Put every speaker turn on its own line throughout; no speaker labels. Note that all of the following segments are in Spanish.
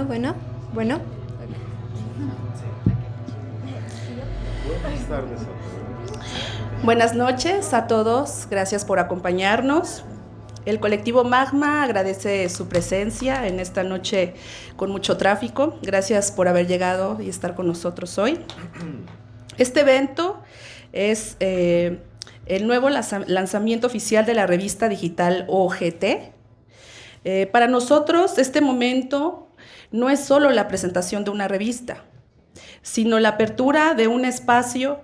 Bueno, bueno.
Buenas tardes a todos.
Buenas noches a todos, gracias por acompañarnos. El colectivo Magma agradece su presencia en esta noche con mucho tráfico. Gracias por haber llegado y estar con nosotros hoy. Este evento es el nuevo lanzamiento oficial de la revista digital OGT. Para nosotros este momento no es solo la presentación de una revista, sino la apertura de un espacio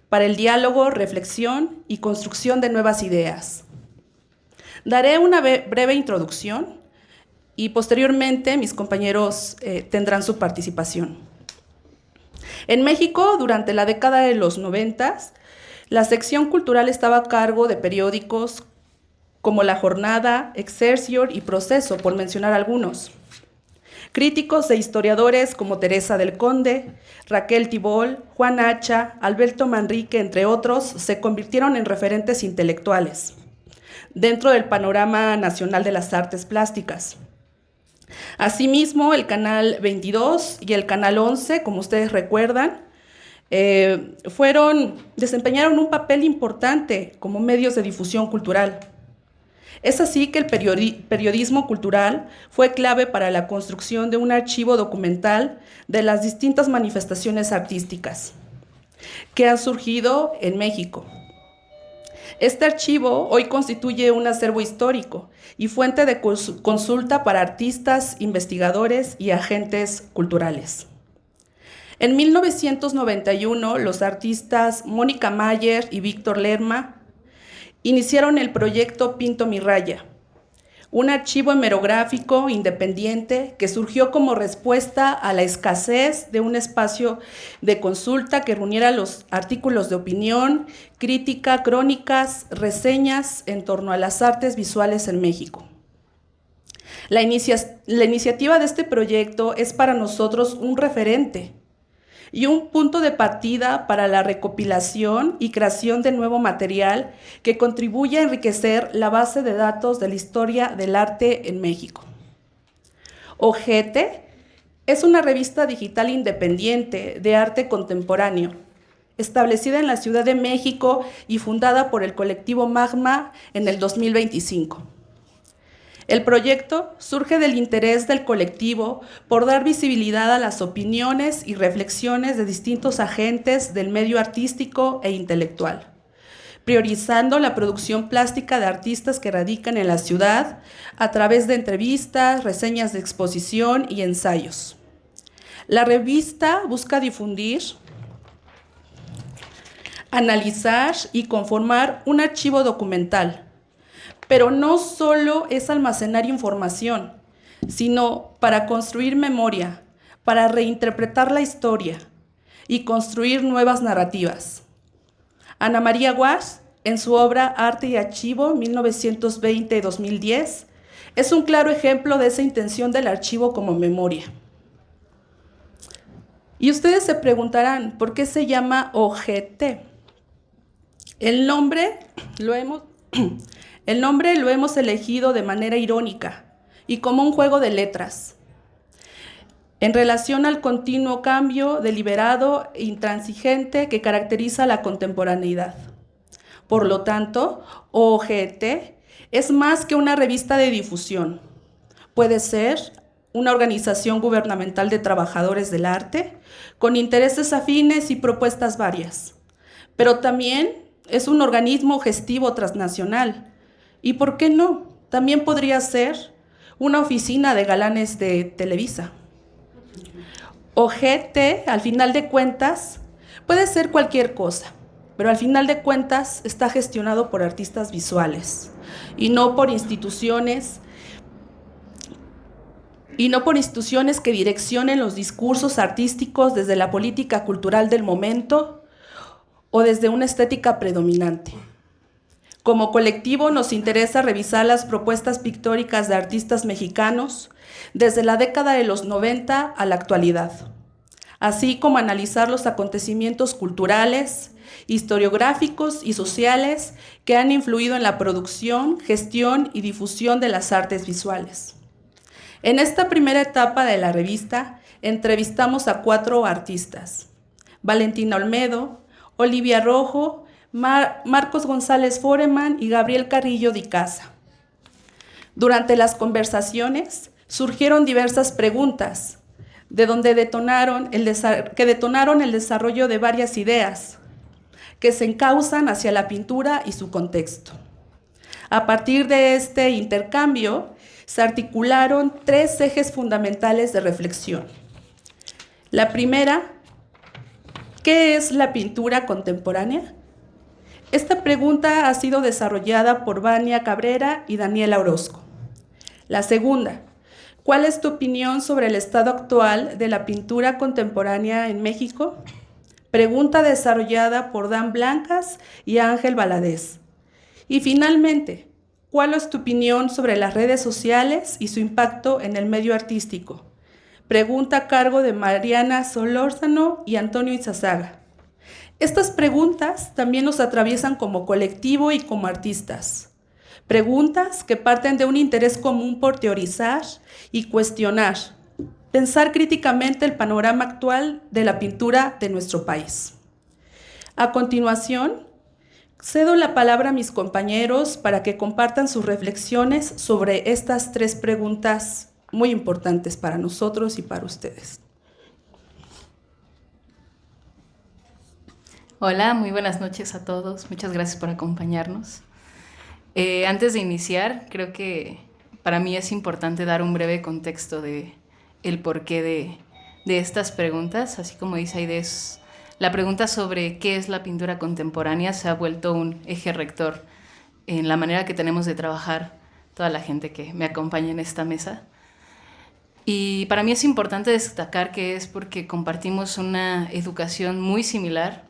para el diálogo, reflexión y construcción de nuevas ideas. Daré una breve introducción y posteriormente mis compañeros tendrán su participación. En México, durante la década de los 90, la sección cultural estaba a cargo de periódicos como La Jornada, Excelsior y Proceso, por mencionar algunos. Críticos e historiadores como Teresa del Conde, Raquel Tibol, Juan Hacha, Alberto Manrique, entre otros, se convirtieron en referentes intelectuales dentro del panorama nacional de las artes plásticas. Asimismo, el Canal 22 y el Canal 11, como ustedes recuerdan, desempeñaron un papel importante como medios de difusión cultural. Es así que el periodismo cultural fue clave para la construcción de un archivo documental de las distintas manifestaciones artísticas que han surgido en México. Este archivo hoy constituye un acervo histórico y fuente de consulta para artistas, investigadores y agentes culturales. En 1991, los artistas Mónica Mayer y Víctor Lerma iniciaron el proyecto Pinto mi Raya, un archivo hemerográfico independiente que surgió como respuesta a la escasez de un espacio de consulta que reuniera los artículos de opinión, crítica, crónicas, reseñas en torno a las artes visuales en México. La iniciativa de este proyecto es para nosotros un referente y un punto de partida para la recopilación y creación de nuevo material que contribuye a enriquecer la base de datos de la historia del arte en México. OGT es una revista digital independiente de arte contemporáneo, establecida en la Ciudad de México y fundada por el colectivo Magma en el 2025. El proyecto surge del interés del colectivo por dar visibilidad a las opiniones y reflexiones de distintos agentes del medio artístico e intelectual, priorizando la producción plástica de artistas que radican en la ciudad a través de entrevistas, reseñas de exposición y ensayos. La revista busca difundir, analizar y conformar un archivo documental, pero no solo es almacenar información, sino para construir memoria, para reinterpretar la historia y construir nuevas narrativas. Ana María Guas, en su obra Arte y Archivo, 1920-2010, es un claro ejemplo de esa intención del archivo como memoria. Y ustedes se preguntarán, ¿por qué se llama OGT? El nombre lo hemos elegido de manera irónica y como un juego de letras, en relación al continuo cambio deliberado e intransigente que caracteriza la contemporaneidad. Por lo tanto, OGT es más que una revista de difusión. Puede ser una organización gubernamental de trabajadores del arte, con intereses afines y propuestas varias, pero también es un organismo gestivo transnacional. ¿Y por qué no? También podría ser una oficina de galanes de Televisa. OGT, al final de cuentas, puede ser cualquier cosa, pero al final de cuentas está gestionado por artistas visuales y no por instituciones que direccionen los discursos artísticos desde la política cultural del momento o desde una estética predominante. Como colectivo nos interesa revisar las propuestas pictóricas de artistas mexicanos desde la década de los 90 a la actualidad, así como analizar los acontecimientos culturales, historiográficos y sociales que han influido en la producción, gestión y difusión de las artes visuales. En esta primera etapa de la revista entrevistamos a 4 artistas: Valentina Olmedo, Olivia Rojo, Marcos González Foreman y Gabriel Carrillo de Icaza. Durante las conversaciones surgieron diversas preguntas, que detonaron el desarrollo de varias ideas que se encauzan hacia la pintura y su contexto. A partir de este intercambio, se articularon 3 ejes fundamentales de reflexión. La primera, ¿qué es la pintura contemporánea? Esta pregunta ha sido desarrollada por Vania Cabrera y Daniela Orozco. La segunda, ¿cuál es tu opinión sobre el estado actual de la pintura contemporánea en México? Pregunta desarrollada por Dan Blancas y Ángel Valadez. Y finalmente, ¿cuál es tu opinión sobre las redes sociales y su impacto en el medio artístico? Pregunta a cargo de Mariana Solórzano y Antonio Izazaga. Estas preguntas también nos atraviesan como colectivo y como artistas. Preguntas que parten de un interés común por teorizar y cuestionar, pensar críticamente el panorama actual de la pintura de nuestro país. A continuación, cedo la palabra a mis compañeros para que compartan sus reflexiones sobre estas 3 preguntas muy importantes para nosotros y para ustedes.
Hola, muy buenas noches a todos. Muchas gracias por acompañarnos. Antes de iniciar, creo que para mí es importante dar un breve contexto de el porqué de estas preguntas. Así como dice Aidez, la pregunta sobre qué es la pintura contemporánea se ha vuelto un eje rector en la manera que tenemos de trabajar toda la gente que me acompaña en esta mesa. Y para mí es importante destacar que es porque compartimos una educación muy similar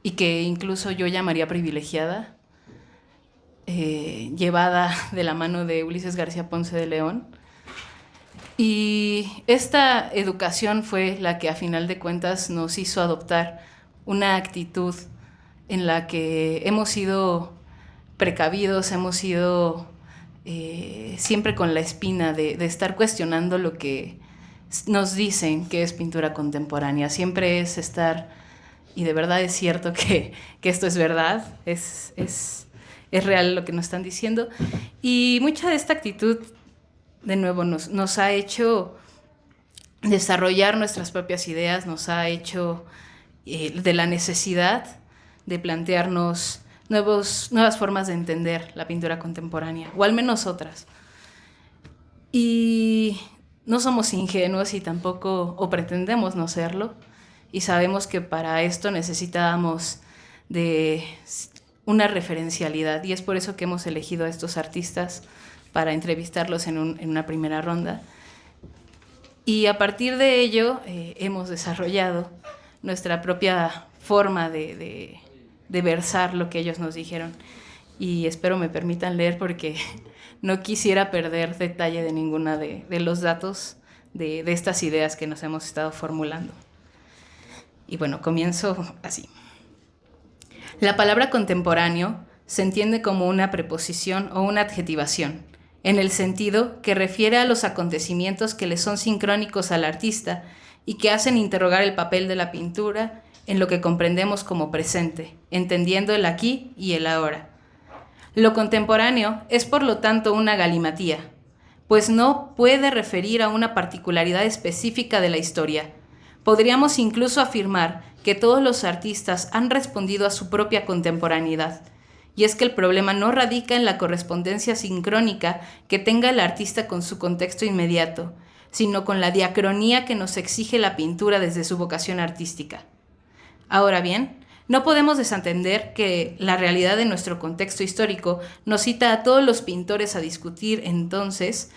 y que incluso yo llamaría privilegiada, llevada de la mano de Ulises García Ponce de León. Y esta educación fue la que a final de cuentas nos hizo adoptar una actitud en la que hemos sido precavidos, hemos sido siempre con la espina de estar cuestionando lo que nos dicen que es pintura contemporánea. Siempre es estar, y de verdad es cierto que esto es verdad, es real lo que nos están diciendo. Y mucha de esta actitud, de nuevo, nos ha hecho desarrollar nuestras propias ideas, nos ha hecho de la necesidad de plantearnos nuevas formas de entender la pintura contemporánea, o al menos otras. Y no somos ingenuos y tampoco, o pretendemos no serlo, y sabemos que para esto necesitábamos de una referencialidad, y es por eso que hemos elegido a estos artistas para entrevistarlos en una primera ronda. Y a partir de ello hemos desarrollado nuestra propia forma de versar lo que ellos nos dijeron. Y espero me permitan leer porque no quisiera perder detalle de ninguna de los datos de estas ideas que nos hemos estado formulando. Y bueno, comienzo así. La palabra contemporáneo se entiende como una preposición o una adjetivación, en el sentido que refiere a los acontecimientos que le son sincrónicos al artista y que hacen interrogar el papel de la pintura en lo que comprendemos como presente, entendiendo el aquí y el ahora. Lo contemporáneo es por lo tanto una galimatía, pues no puede referir a una particularidad específica de la historia. Podríamos incluso afirmar que todos los artistas han respondido a su propia contemporaneidad, y es que el problema no radica en la correspondencia sincrónica que tenga el artista con su contexto inmediato, sino con la diacronía que nos exige la pintura desde su vocación artística. Ahora bien, no podemos desentender que la realidad de nuestro contexto histórico nos cita a todos los pintores a discutir entonces,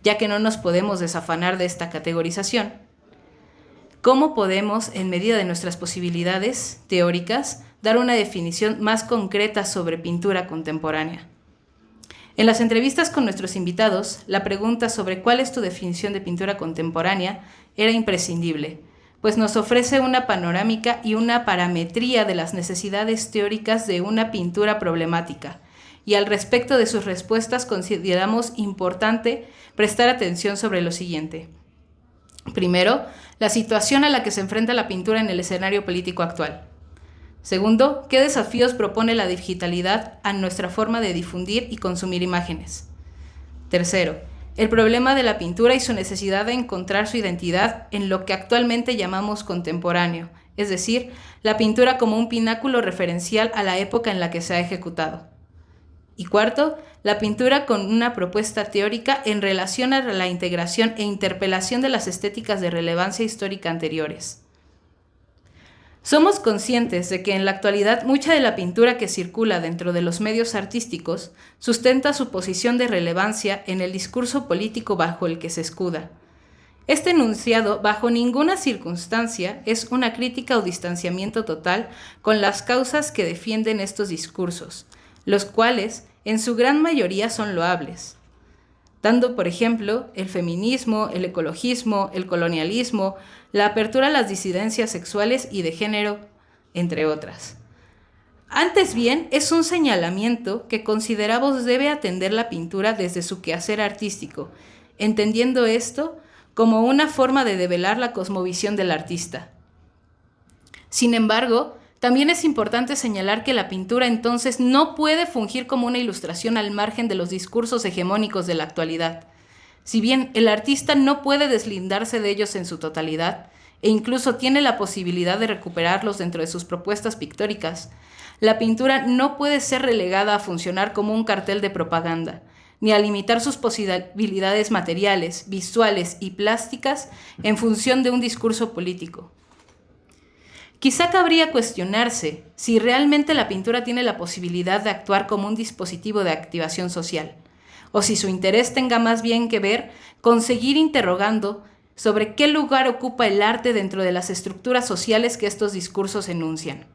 ya que no nos podemos desafanar de esta categorización. ¿Cómo podemos, en medida de nuestras posibilidades teóricas, dar una definición más concreta sobre pintura contemporánea? En las entrevistas con nuestros invitados, la pregunta sobre cuál es tu definición de pintura contemporánea era imprescindible, pues nos ofrece una panorámica y una parametría de las necesidades teóricas de una pintura problemática, y al respecto de sus respuestas consideramos importante prestar atención sobre lo siguiente. Primero, la situación a la que se enfrenta la pintura en el escenario político actual. Segundo, ¿qué desafíos propone la digitalidad a nuestra forma de difundir y consumir imágenes? Tercero, el problema de la pintura y su necesidad de encontrar su identidad en lo que actualmente llamamos contemporáneo, es decir, la pintura como un pináculo referencial a la época en la que se ha ejecutado. Y cuarto, la pintura con una propuesta teórica en relación a la integración e interpelación de las estéticas de relevancia histórica anteriores. Somos conscientes de que en la actualidad mucha de la pintura que circula dentro de los medios artísticos sustenta su posición de relevancia en el discurso político bajo el que se escuda. Este enunciado bajo ninguna circunstancia es una crítica o distanciamiento total con las causas que defienden estos discursos, los cuales en su gran mayoría son loables, dando por ejemplo el feminismo, el ecologismo, el colonialismo, la apertura a las disidencias sexuales y de género, entre otras. Antes bien, es un señalamiento que consideramos debe atender la pintura desde su quehacer artístico, entendiendo esto como una forma de develar la cosmovisión del artista. Sin embargo, también es importante señalar que la pintura entonces no puede fungir como una ilustración al margen de los discursos hegemónicos de la actualidad. Si bien el artista no puede deslindarse de ellos en su totalidad, e incluso tiene la posibilidad de recuperarlos dentro de sus propuestas pictóricas, la pintura no puede ser relegada a funcionar como un cartel de propaganda, ni a limitar sus posibilidades materiales, visuales y plásticas en función de un discurso político. Quizá cabría cuestionarse si realmente la pintura tiene la posibilidad de actuar como un dispositivo de activación social, o si su interés tenga más bien que ver con seguir interrogando sobre qué lugar ocupa el arte dentro de las estructuras sociales que estos discursos enuncian.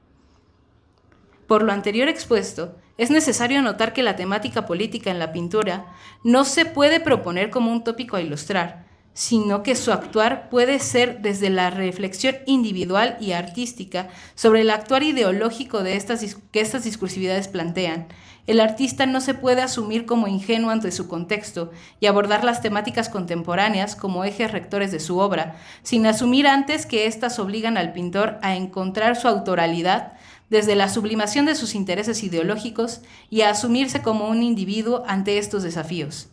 Por lo anterior expuesto, es necesario notar que la temática política en la pintura no se puede proponer como un tópico a ilustrar, sino que su actuar puede ser desde la reflexión individual y artística sobre el actuar ideológico que estas discursividades plantean. El artista no se puede asumir como ingenuo ante su contexto y abordar las temáticas contemporáneas como ejes rectores de su obra, sin asumir antes que éstas obligan al pintor a encontrar su autoralidad desde la sublimación de sus intereses ideológicos y a asumirse como un individuo ante estos desafíos.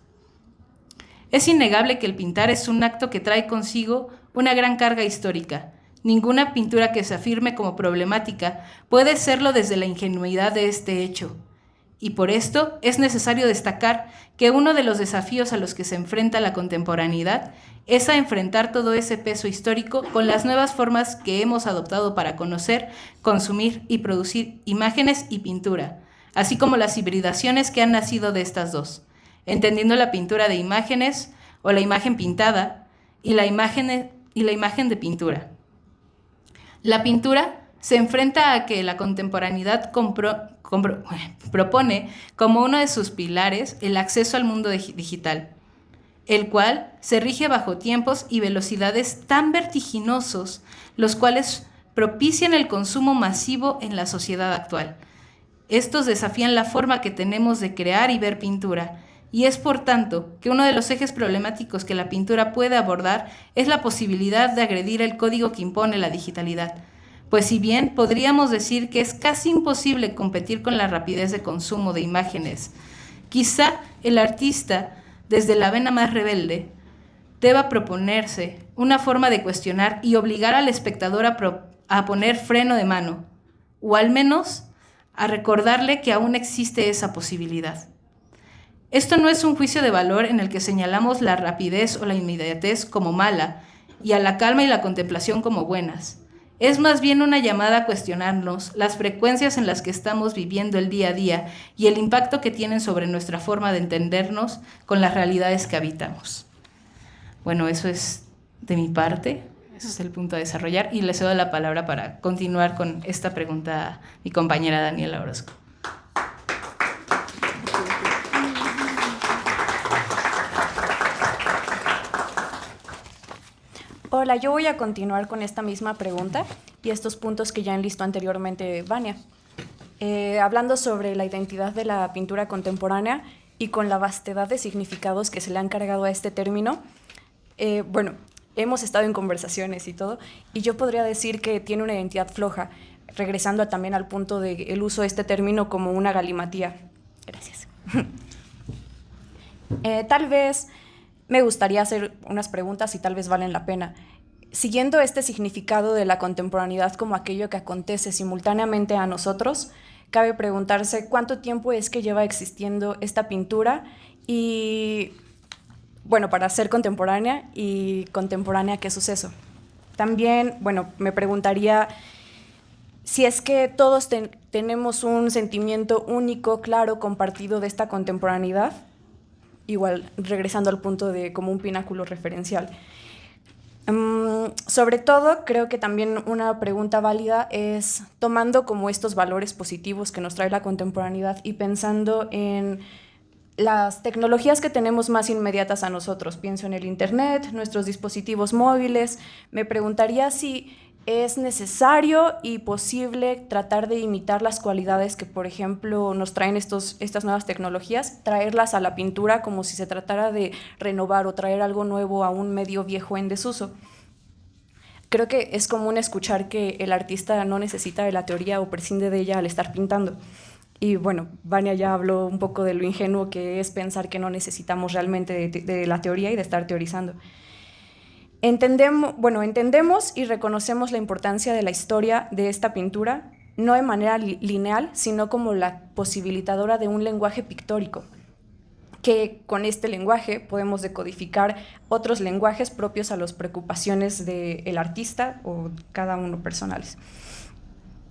Es innegable que el pintar es un acto que trae consigo una gran carga histórica. Ninguna pintura que se afirme como problemática puede serlo desde la ingenuidad de este hecho. Y por esto es necesario destacar que uno de los desafíos a los que se enfrenta la contemporaneidad es a enfrentar todo ese peso histórico con las nuevas formas que hemos adoptado para conocer, consumir y producir imágenes y pintura, así como las hibridaciones que han nacido de estas dos, entendiendo la pintura de imágenes o la imagen pintada y la imagen de pintura. La pintura se enfrenta a que la contemporaneidad propone como uno de sus pilares el acceso al mundo digital, el cual se rige bajo tiempos y velocidades tan vertiginosos, los cuales propician el consumo masivo en la sociedad actual. Estos desafían la forma que tenemos de crear y ver pintura, y es por tanto que uno de los ejes problemáticos que la pintura puede abordar es la posibilidad de agredir el código que impone la digitalidad. Pues si bien podríamos decir que es casi imposible competir con la rapidez de consumo de imágenes, quizá el artista, desde la vena más rebelde, deba proponerse una forma de cuestionar y obligar al espectador a poner freno de mano, o al menos a recordarle que aún existe esa posibilidad. Esto no es un juicio de valor en el que señalamos la rapidez o la inmediatez como mala y a la calma y la contemplación como buenas. Es más bien una llamada a cuestionarnos las frecuencias en las que estamos viviendo el día a día y el impacto que tienen sobre nuestra forma de entendernos con las realidades que habitamos. Bueno, eso es de mi parte, ese es el punto a desarrollar y le cedo la palabra para continuar con esta pregunta a mi compañera Daniela Orozco.
Hola, yo voy a continuar con esta misma pregunta y estos puntos que ya enlistó anteriormente Vania. hablando sobre la identidad de la pintura contemporánea y con la vastedad de significados que se le han cargado a este término, bueno, hemos estado en conversaciones y todo, y yo podría decir que tiene una identidad floja, regresando también al punto del uso de este término como una galimatía. Gracias. Tal vez me gustaría hacer unas preguntas y tal vez valen la pena. Siguiendo este significado de la contemporaneidad como aquello que acontece simultáneamente a nosotros, cabe preguntarse cuánto tiempo es que lleva existiendo esta pintura y, bueno, para ser contemporánea y contemporánea, ¿qué suceso? También, bueno, me preguntaría si es que todos tenemos un sentimiento único, claro, compartido de esta contemporaneidad, igual regresando al punto de como un pináculo referencial. Sobre todo, creo que también una pregunta válida es, tomando como estos valores positivos que nos trae la contemporaneidad y pensando en las tecnologías que tenemos más inmediatas a nosotros, pienso en el internet, nuestros dispositivos móviles, me preguntaría si es necesario y posible tratar de imitar las cualidades que, por ejemplo, nos traen estas nuevas tecnologías, traerlas a la pintura como si se tratara de renovar o traer algo nuevo a un medio viejo en desuso. Creo que es común escuchar que el artista no necesita de la teoría o prescinde de ella al estar pintando. Y bueno, Vania ya habló un poco de lo ingenuo que es pensar que no necesitamos realmente de la teoría y de estar teorizando. Entendemos y reconocemos la importancia de la historia de esta pintura, no de manera lineal, sino como la posibilitadora de un lenguaje pictórico, que con este lenguaje podemos decodificar otros lenguajes propios a las preocupaciones del artista o cada uno personales.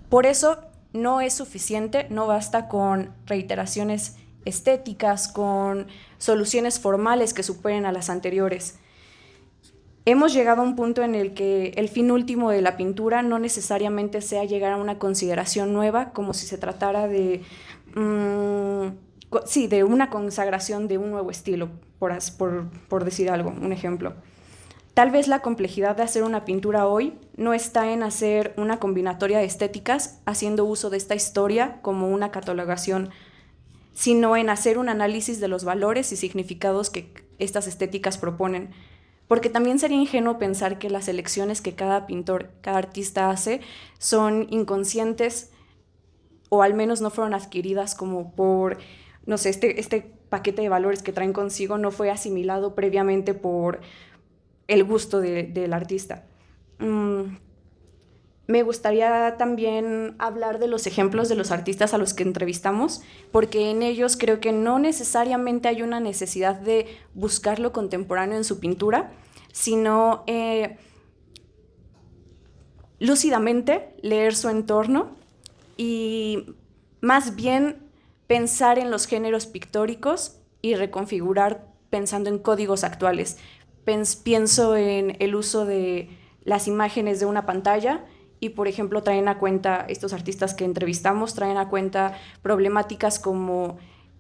Por eso no es suficiente, no basta con reiteraciones estéticas, con soluciones formales que superen a las anteriores. Hemos llegado a un punto en el que el fin último de la pintura no necesariamente sea llegar a una consideración nueva, como si se tratara de una consagración de un nuevo estilo, por decir algo, un ejemplo. Tal vez la complejidad de hacer una pintura hoy no está en hacer una combinatoria de estéticas haciendo uso de esta historia como una catalogación, sino en hacer un análisis de los valores y significados que estas estéticas proponen. Porque también sería ingenuo pensar que las elecciones que cada pintor, cada artista hace son inconscientes o al menos no fueron adquiridas como por, no sé, este paquete de valores que traen consigo no fue asimilado previamente por el gusto del artista. Me gustaría también hablar de los ejemplos de los artistas a los que entrevistamos, porque en ellos creo que no necesariamente hay una necesidad de buscar lo contemporáneo en su pintura, sino lúcidamente leer su entorno y más bien pensar en los géneros pictóricos y reconfigurar pensando en códigos actuales. Pienso en el uso de las imágenes de una pantalla y, por ejemplo, traen a cuenta, estos artistas que entrevistamos, traen a cuenta problemáticas como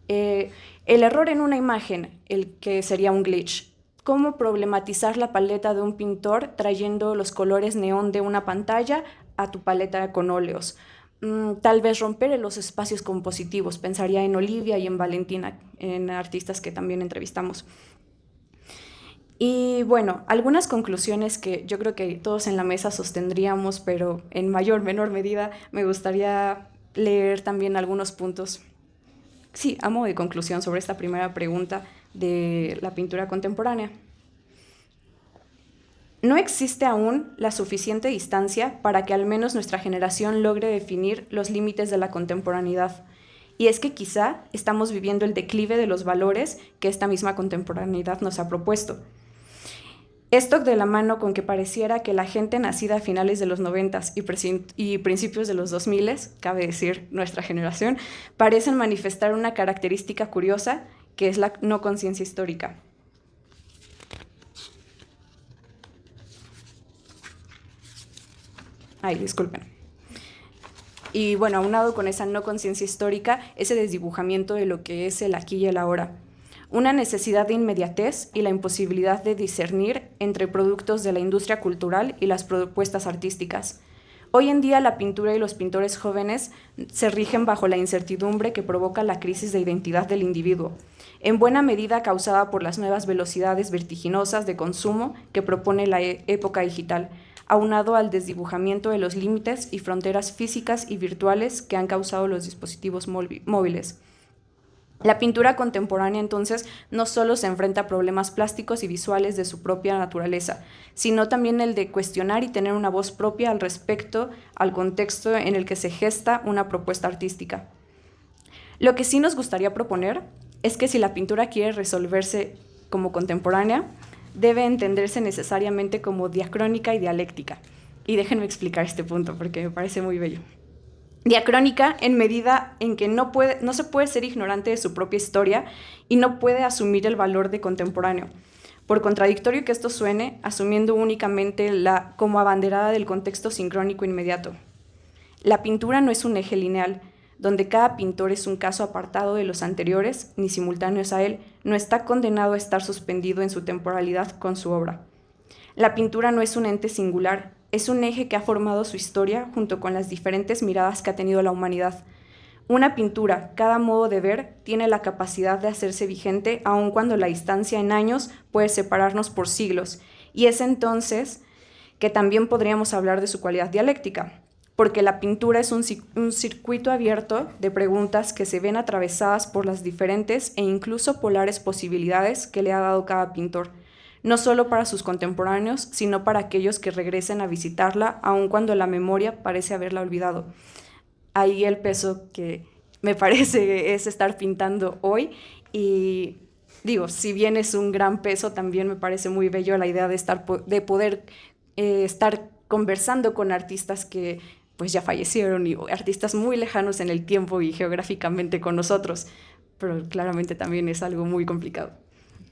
el error en una imagen, el que sería un glitch. Cómo problematizar la paleta de un pintor trayendo los colores neón de una pantalla a tu paleta con óleos. Tal vez romper los espacios compositivos. Pensaría en Olivia y en Valentina, en artistas que también entrevistamos. Y bueno, algunas conclusiones que yo creo que todos en la mesa sostendríamos, pero en mayor o menor medida me gustaría leer también algunos puntos. Sí, a modo de conclusión sobre esta primera pregunta de la pintura contemporánea. No existe aún la suficiente distancia para que al menos nuestra generación logre definir los límites de la contemporaneidad. Y es que quizá estamos viviendo el declive de los valores que esta misma contemporaneidad nos ha propuesto. Esto de la mano con que pareciera que la gente nacida a finales de los 90s y principios de los 2000s, cabe decir nuestra generación, parecen manifestar una característica curiosa que es la no conciencia histórica. Ay, disculpen. Y bueno, aunado con esa no conciencia histórica, ese desdibujamiento de lo que es el aquí y el ahora. Una necesidad de inmediatez y la imposibilidad de discernir entre productos de la industria cultural y las propuestas artísticas. Hoy en día la pintura y los pintores jóvenes se rigen bajo la incertidumbre que provoca la crisis de identidad del individuo, en buena medida causada por las nuevas velocidades vertiginosas de consumo que propone la época digital, aunado al desdibujamiento de los límites y fronteras físicas y virtuales que han causado los dispositivos móviles. La pintura contemporánea, entonces, no solo se enfrenta a problemas plásticos y visuales de su propia naturaleza, sino también el de cuestionar y tener una voz propia al respecto al contexto en el que se gesta una propuesta artística. Lo que sí nos gustaría proponer es que si la pintura quiere resolverse como contemporánea, debe entenderse necesariamente como diacrónica y dialéctica. Y déjenme explicar este punto porque me parece muy bello. Diacrónica en medida en que no se puede ser ignorante de su propia historia y no puede asumir el valor de contemporáneo. Por contradictorio que esto suene, asumiendo únicamente como abanderada del contexto sincrónico inmediato. La pintura no es un eje lineal, donde cada pintor es un caso apartado de los anteriores, ni simultáneos a él, no está condenado a estar suspendido en su temporalidad con su obra. La pintura no es un ente singular, es un eje que ha formado su historia junto con las diferentes miradas que ha tenido la humanidad. Una pintura, cada modo de ver, tiene la capacidad de hacerse vigente aun cuando la distancia en años puede separarnos por siglos, y es entonces que también podríamos hablar de su cualidad dialéctica, porque la pintura es un circuito abierto de preguntas que se ven atravesadas por las diferentes e incluso polares posibilidades que le ha dado cada pintor, no solo para sus contemporáneos, sino para aquellos que regresen a visitarla, aun cuando la memoria parece haberla olvidado. Ahí el peso que me parece es estar pintando hoy, y digo, si bien es un gran peso, también me parece muy bello la idea de poder estar conversando con artistas que pues ya fallecieron y artistas muy lejanos en el tiempo y geográficamente con nosotros, pero claramente también es algo muy complicado.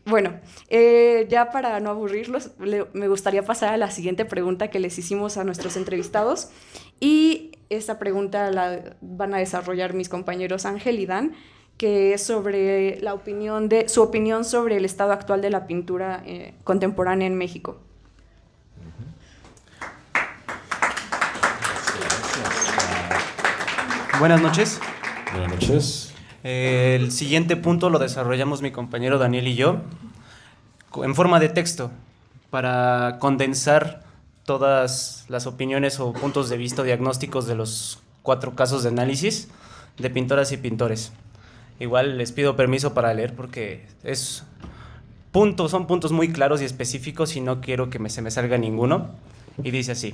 Bueno, ya para no aburrirlos, me gustaría pasar a la siguiente pregunta que les hicimos a nuestros entrevistados, y esta pregunta la van a desarrollar mis compañeros Ángel y Dan, que es sobre su opinión sobre el estado actual de la pintura contemporánea en México.
Buenas noches.
Buenas noches.
El siguiente punto lo desarrollamos mi compañero Daniel y yo en forma de texto para condensar todas las opiniones o puntos de vista o diagnósticos de los 4 casos de análisis de pintoras y pintores. Igual les pido permiso para leer porque son puntos muy claros y específicos y no quiero que se me salga ninguno. Y dice así: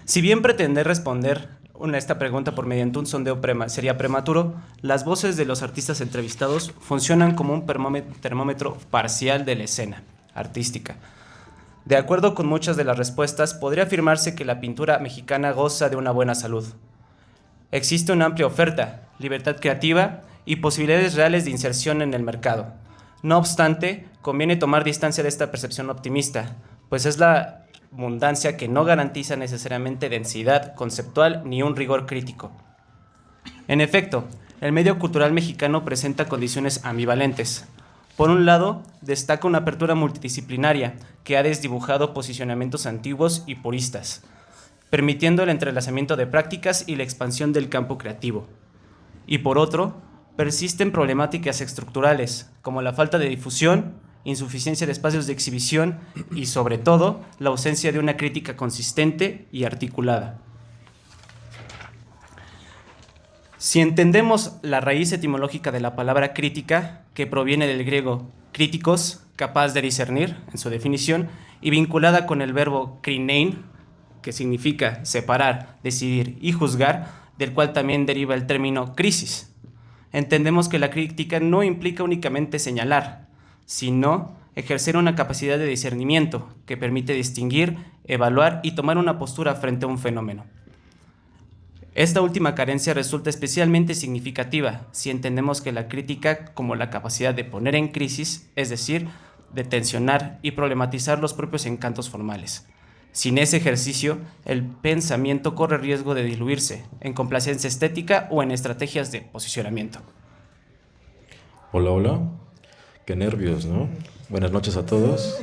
si bien pretender responder esta pregunta por mediante un sondeo sería prematuro, las voces de los artistas entrevistados funcionan como un termómetro parcial de la escena artística. De acuerdo con muchas de las respuestas, podría afirmarse que la pintura mexicana goza de una buena salud. Existe una amplia oferta, libertad creativa y posibilidades reales de inserción en el mercado. No obstante, conviene tomar distancia de esta percepción optimista, pues es la abundancia que no garantiza necesariamente densidad conceptual ni un rigor crítico. En efecto, el medio cultural mexicano presenta condiciones ambivalentes. Por un lado, destaca una apertura multidisciplinaria que ha desdibujado posicionamientos antiguos y puristas, permitiendo el entrelazamiento de prácticas y la expansión del campo creativo. Y por otro, persisten problemáticas estructurales, como la falta de difusión, insuficiencia de espacios de exhibición y, sobre todo, la ausencia de una crítica consistente y articulada. Si entendemos la raíz etimológica de la palabra crítica, que proviene del griego críticos, capaz de discernir, en su definición, y vinculada con el verbo krinein, que significa separar, decidir y juzgar, del cual también deriva el término crisis, entendemos que la crítica no implica únicamente señalar, sino ejercer una capacidad de discernimiento que permite distinguir, evaluar y tomar una postura frente a un fenómeno. Esta última carencia resulta especialmente significativa si entendemos que la crítica como la capacidad de poner en crisis, es decir, de tensionar y problematizar los propios encantos formales. Sin ese ejercicio, el pensamiento corre riesgo de diluirse en complacencia estética o en estrategias de posicionamiento.
Hola, hola. Qué nervios, ¿no? Buenas noches a todos.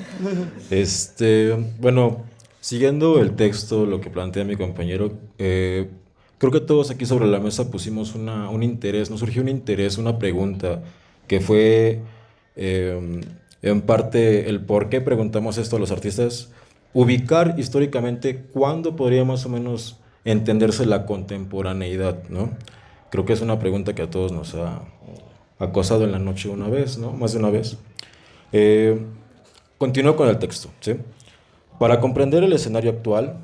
Bueno, Siguiendo el texto, lo que plantea mi compañero, creo que todos aquí sobre la mesa pusimos un interés, nos surgió un interés, una pregunta, que fue en parte el por qué preguntamos esto a los artistas, ubicar históricamente cuándo podría más o menos entenderse la contemporaneidad, ¿no? Creo que es una pregunta que a todos nos ha acosado en la noche una vez, ¿no? Más de una vez. Continúo con el texto, ¿sí? Para comprender el escenario actual,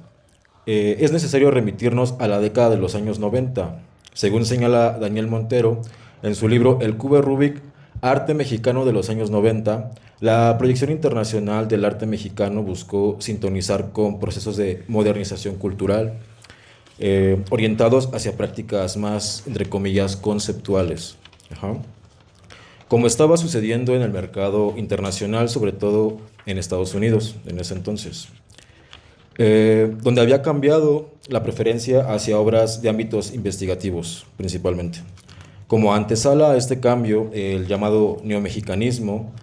es necesario remitirnos a la década de los años 90. Según señala Daniel Montero en su libro El Cube Rubik, Arte Mexicano de los años 90, la proyección internacional del arte mexicano buscó sintonizar con procesos de modernización cultural, orientados hacia prácticas más, entre comillas, conceptuales. Ajá. Como estaba sucediendo en el mercado internacional, sobre todo en Estados Unidos en ese entonces, donde había cambiado la preferencia hacia obras de ámbitos investigativos, principalmente. Como antesala a este cambio, el llamado neomexicanismo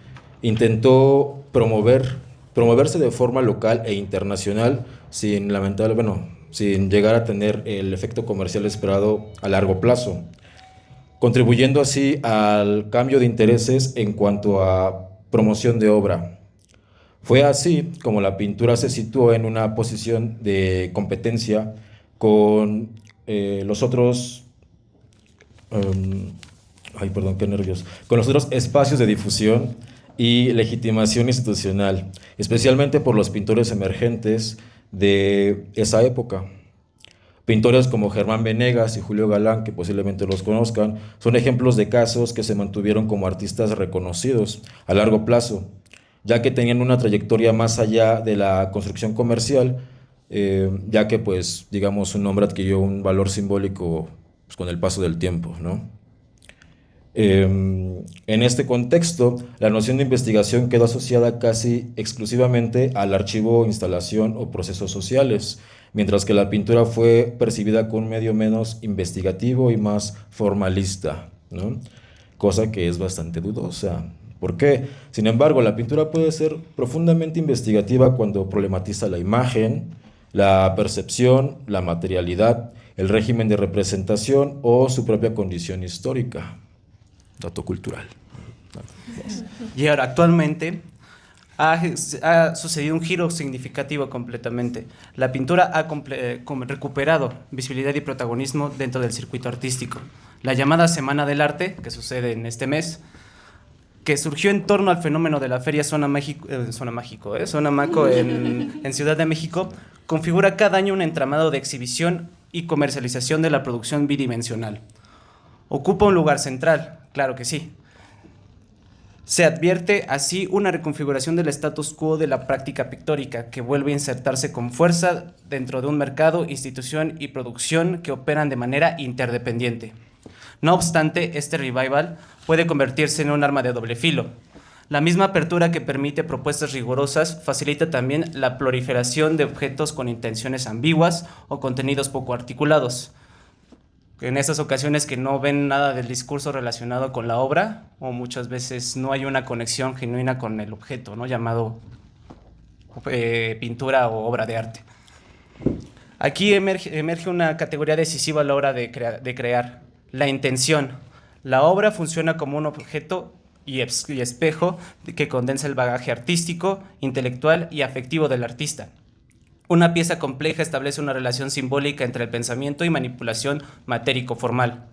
intentó promoverse de forma local e internacional sin llegar a tener el efecto comercial esperado a largo plazo, contribuyendo así al cambio de intereses en cuanto a promoción de obra. Fue así como la pintura se situó en una posición de competencia con los otros con los otros espacios de difusión y legitimación institucional, especialmente por los pintores emergentes de esa época. Pintores como Germán Venegas y Julio Galán, que posiblemente los conozcan, son ejemplos de casos que se mantuvieron como artistas reconocidos a largo plazo, ya que tenían una trayectoria más allá de la construcción comercial, ya que, pues, digamos, su nombre adquirió un valor simbólico, pues, con el paso del tiempo, ¿no? En este contexto, la noción de investigación quedó asociada casi exclusivamente al archivo, instalación o procesos sociales, mientras que la pintura fue percibida como un medio menos investigativo y más formalista, ¿no? Cosa que es bastante dudosa. ¿Por qué? Sin embargo, la pintura puede ser profundamente investigativa cuando problematiza la imagen, la percepción, la materialidad, el régimen de representación o su propia condición histórica. Dato cultural.
Y ahora, actualmente, ha sucedido un giro significativo completamente. La pintura ha recuperado visibilidad y protagonismo dentro del circuito artístico. La llamada Semana del Arte, que sucede en este mes, que surgió en torno al fenómeno de la Feria Zona Maco en Ciudad de México, configura cada año un entramado de exhibición y comercialización de la producción bidimensional. Ocupa un lugar central, claro que sí. Se advierte así una reconfiguración del status quo de la práctica pictórica, que vuelve a insertarse con fuerza dentro de un mercado, institución y producción que operan de manera interdependiente. No obstante, este revival puede convertirse en un arma de doble filo. La misma apertura que permite propuestas rigurosas facilita también la proliferación de objetos con intenciones ambiguas o contenidos poco articulados. En esas ocasiones que no ven nada del discurso relacionado con la obra, o muchas veces no hay una conexión genuina con el objeto, ¿no? Llamado pintura o obra de arte. Aquí emerge una categoría decisiva a la hora de crear, la intención. La obra funciona como un objeto y espejo que condensa el bagaje artístico, intelectual y afectivo del artista. Una pieza compleja establece una relación simbólica entre el pensamiento y manipulación matérico-formal,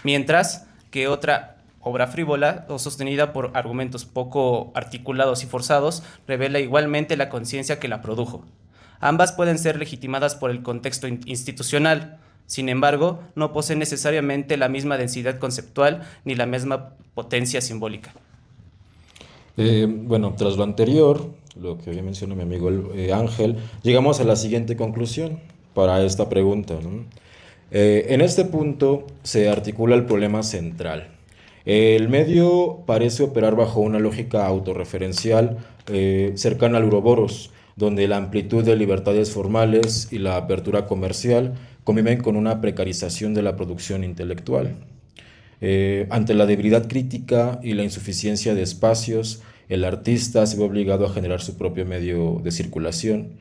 mientras que otra obra frívola o sostenida por argumentos poco articulados y forzados revela igualmente la conciencia que la produjo. Ambas pueden ser legitimadas por el contexto institucional, sin embargo, no poseen necesariamente la misma densidad conceptual ni la misma potencia simbólica.
Tras lo anterior, lo que bien mencionó mi amigo Ángel, llegamos a la siguiente conclusión para esta pregunta, ¿no? En este punto se articula el problema central. El medio parece operar bajo una lógica autorreferencial cercana al Uroboros, donde la amplitud de libertades formales y la apertura comercial conviven con una precarización de la producción intelectual. Ante la debilidad crítica y la insuficiencia de espacios, el artista se ve obligado a generar su propio medio de circulación,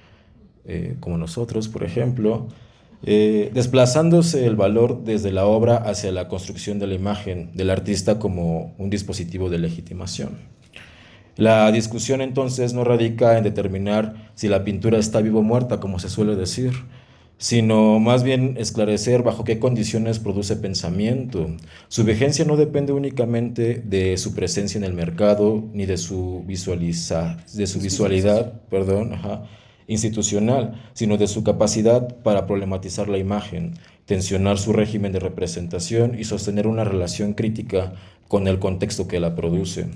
como nosotros, por ejemplo, desplazándose el valor desde la obra hacia la construcción de la imagen del artista como un dispositivo de legitimación. La discusión entonces no radica en determinar si la pintura está viva o muerta, como se suele decir, sino más bien esclarecer bajo qué condiciones produce pensamiento. Su vigencia no depende únicamente de su presencia en el mercado ni de su visualidad, institucional, sino de su capacidad para problematizar la imagen, tensionar su régimen de representación y sostener una relación crítica con el contexto que la produce.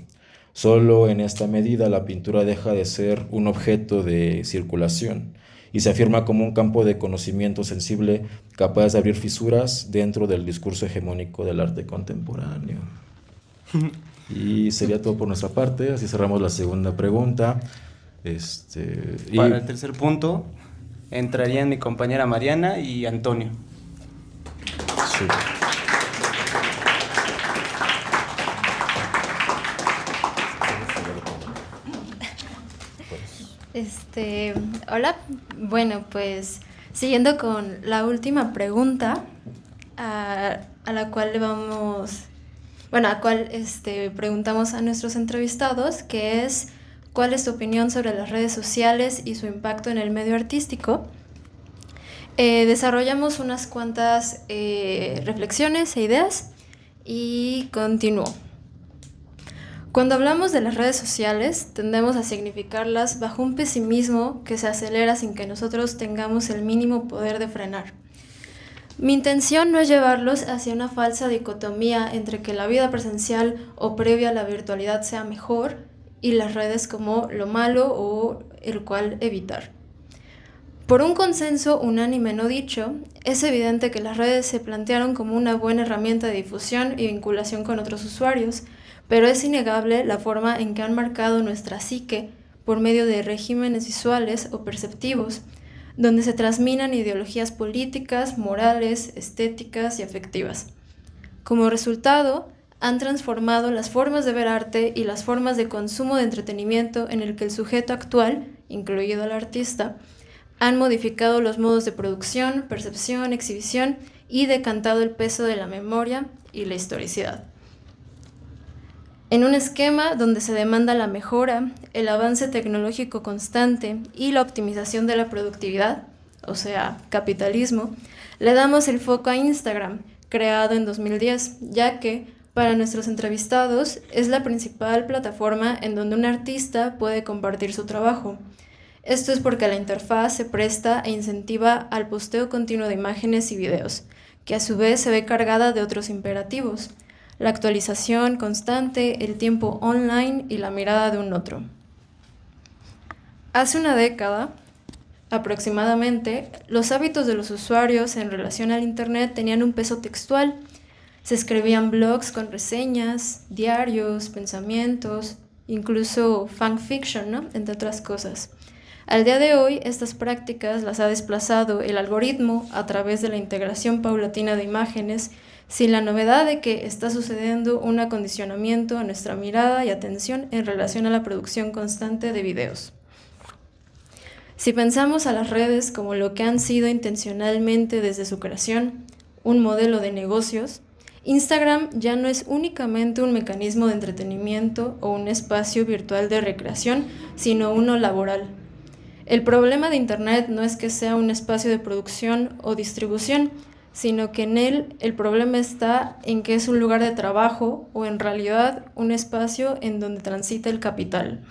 Solo en esta medida la pintura deja de ser un objeto de circulación y se afirma como un campo de conocimiento sensible capaz de abrir fisuras dentro del discurso hegemónico del arte contemporáneo. Y sería todo por nuestra parte, así cerramos la segunda pregunta.
Para el tercer punto entrarían mi compañera Mariana y Antonio.
Sí.
Hola, bueno, pues siguiendo con la última pregunta a la cual preguntamos a nuestros entrevistados, que es ¿cuál es tu opinión sobre las redes sociales y su impacto en el medio artístico? Desarrollamos unas cuantas reflexiones e ideas y continúo. Cuando hablamos de las redes sociales, tendemos a significarlas bajo un pesimismo que se acelera sin que nosotros tengamos el mínimo poder de frenar. Mi intención no es llevarlos hacia una falsa dicotomía entre que la vida presencial o previa a la virtualidad sea mejor y las redes como lo malo o el cual evitar. Por un consenso unánime no dicho, es evidente que las redes se plantearon como una buena herramienta de difusión y vinculación con otros usuarios, pero es innegable la forma en que han marcado nuestra psique por medio de regímenes visuales o perceptivos, donde se transminan ideologías políticas, morales, estéticas y afectivas. Como resultado, han transformado las formas de ver arte y las formas de consumo de entretenimiento en el que el sujeto actual, incluido el artista, han modificado los modos de producción, percepción, exhibición y decantado el peso de la memoria y la historicidad. En un esquema donde se demanda la mejora, el avance tecnológico constante y la optimización de la productividad, o sea, capitalismo, le damos el foco a Instagram, creado en 2010, ya que, para nuestros entrevistados, es la principal plataforma en donde un artista puede compartir su trabajo. Esto es porque la interfaz se presta e incentiva al posteo continuo de imágenes y videos, que a su vez se ve cargada de otros imperativos: la actualización constante, el tiempo online y la mirada de un otro. Hace una década, aproximadamente, los hábitos de los usuarios en relación al Internet tenían un peso textual. Se escribían blogs con reseñas, diarios, pensamientos, incluso fanfiction, ¿no? Entre otras cosas. Al día de hoy, estas prácticas las ha desplazado el algoritmo a través de la integración paulatina de imágenes, sin la novedad de que está sucediendo un acondicionamiento a nuestra mirada y atención en relación a la producción constante de videos. Si pensamos a las redes como lo que han sido intencionalmente desde su creación, un modelo de negocios, Instagram ya no es únicamente un mecanismo de entretenimiento o un espacio virtual de recreación, sino uno laboral. El problema de Internet no es que sea un espacio de producción o distribución, sino que en él el problema está en que es un lugar de trabajo o en realidad un espacio en donde transita el capital.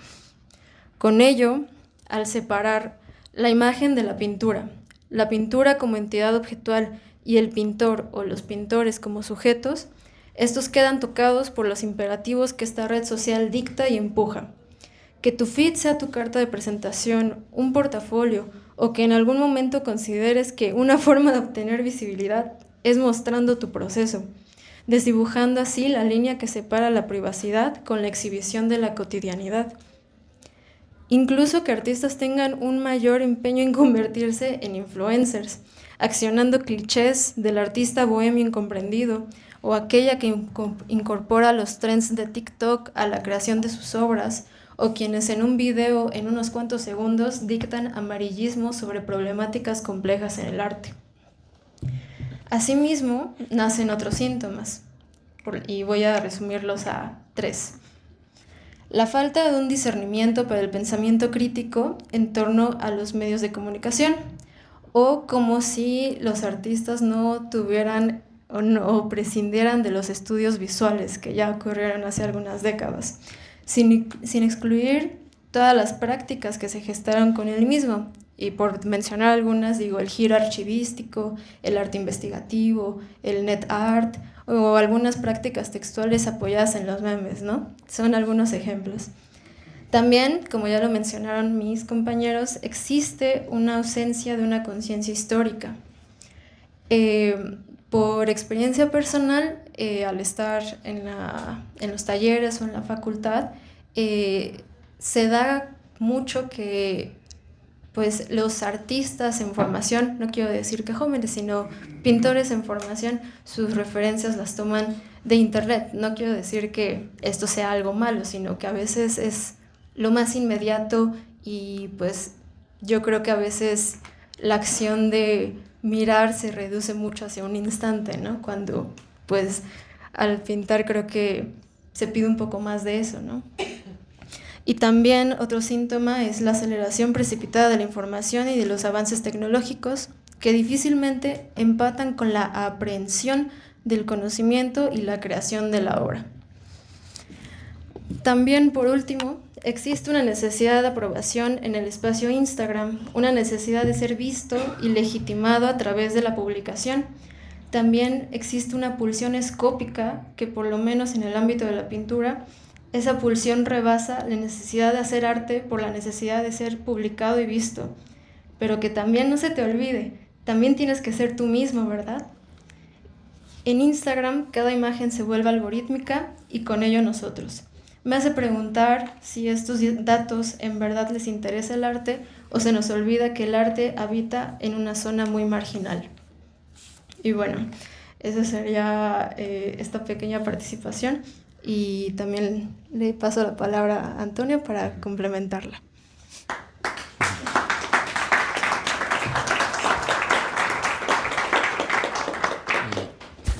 Con ello, al separar la imagen de la pintura como entidad objetual y el pintor o los pintores como sujetos, estos quedan tocados por los imperativos que esta red social dicta y empuja. Que tu feed sea tu carta de presentación, un portafolio, o que en algún momento consideres que una forma de obtener visibilidad es mostrando tu proceso, desdibujando así la línea que separa la privacidad con la exhibición de la cotidianidad. Incluso que artistas tengan un mayor empeño en convertirse en influencers, accionando clichés del artista bohemio incomprendido, o aquella que incorpora los trends de TikTok a la creación de sus obras, o quienes en un video en unos cuantos segundos dictan amarillismo sobre problemáticas complejas en el arte. Asimismo, nacen otros síntomas, y voy a resumirlos a 3. La falta de un discernimiento para el pensamiento crítico en torno a los medios de comunicación, o como si los artistas no tuvieran o prescindieran de los estudios visuales que ya ocurrieron hace algunas décadas, sin excluir todas las prácticas que se gestaron con el mismo. Y por mencionar algunas, digo, el giro archivístico, el arte investigativo, el net art, o algunas prácticas textuales apoyadas en los memes, ¿no? Son algunos ejemplos. También, como ya lo mencionaron mis compañeros, existe una ausencia de una conciencia histórica. Por experiencia personal, al estar en los talleres o en la facultad, se da mucho que pues, los artistas en formación, no quiero decir que jóvenes, sino pintores en formación, sus referencias las toman de internet. No quiero decir que esto sea algo malo, sino que a veces es lo más inmediato y pues yo creo que a veces la acción de mirar se reduce mucho hacia un instante, ¿no? Cuando pues al pintar creo que se pide un poco más de eso, ¿no? Y también otro síntoma es la aceleración precipitada de la información y de los avances tecnológicos que difícilmente empatan con la aprehensión del conocimiento y la creación de la obra. También, por último, existe una necesidad de aprobación en el espacio Instagram, una necesidad de ser visto y legitimado a través de la publicación. También existe una pulsión escópica que, por lo menos en el ámbito de la pintura, esa pulsión rebasa la necesidad de hacer arte por la necesidad de ser publicado y visto. Pero que también no se te olvide, también tienes que ser tú mismo, ¿verdad? En Instagram cada imagen se vuelve algorítmica y con ello nosotros. Me hace preguntar si estos datos en verdad les interesa el arte o se nos olvida que el arte habita en una zona muy marginal. Y bueno, esa sería esta pequeña participación y también le paso la palabra a Antonio para complementarla.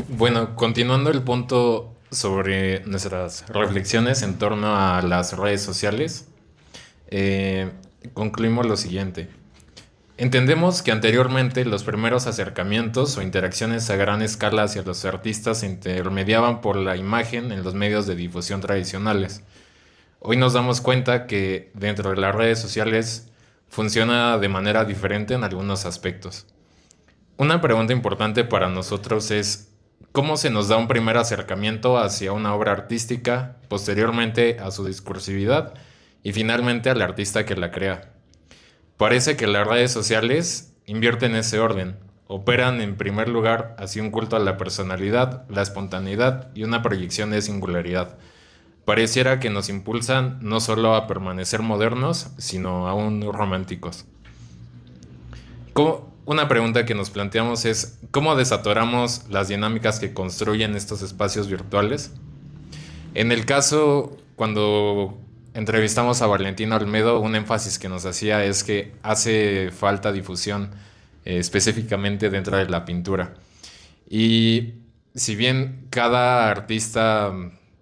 Bueno, continuando el punto sobre nuestras reflexiones en torno a las redes sociales, concluimos lo siguiente. Entendemos que anteriormente los primeros acercamientos o interacciones a gran escala hacia los artistas se intermediaban por la imagen en los medios de difusión tradicionales. Hoy nos damos cuenta que dentro de las redes sociales funciona de manera diferente en algunos aspectos. Una pregunta importante para nosotros es ¿cómo se nos da un primer acercamiento hacia una obra artística, posteriormente a su discursividad y finalmente al artista que la crea? Parece que las redes sociales invierten ese orden, operan en primer lugar hacia un culto a la personalidad, la espontaneidad y una proyección de singularidad. Pareciera que nos impulsan no solo a permanecer modernos, sino aún románticos. Una pregunta que nos planteamos es ¿cómo desatoramos las dinámicas que construyen estos espacios virtuales? En el caso, cuando entrevistamos a Valentina Olmedo, un énfasis que nos hacía es que hace falta difusión, específicamente dentro de la pintura. Y si bien cada artista,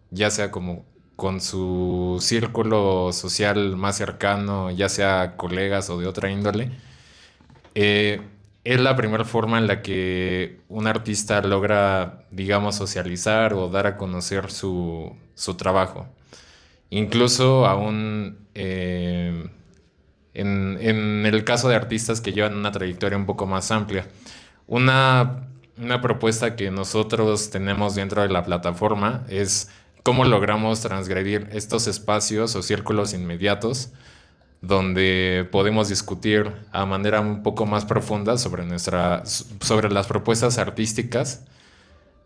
ya sea como con su círculo social más cercano, ya sea colegas o de otra índole, es la primera forma en la que un artista logra, digamos, socializar o dar a conocer su trabajo. Incluso aún en el caso de artistas que llevan una trayectoria un poco más amplia. Una propuesta que nosotros tenemos dentro de la plataforma es cómo logramos transgredir estos espacios o círculos inmediatos donde podemos discutir a manera un poco más profunda sobre las propuestas artísticas.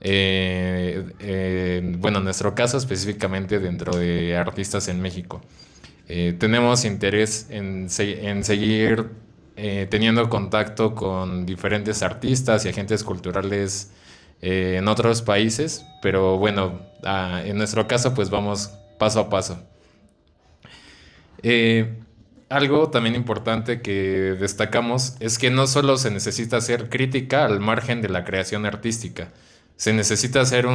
Bueno, en nuestro caso específicamente dentro de artistas en México. Tenemos interés en seguir teniendo contacto con diferentes artistas y agentes culturales en otros países, pero bueno, en nuestro caso pues vamos paso a paso. Algo también importante que destacamos es que no solo se necesita hacer crítica al margen de la creación artística, se necesita hacer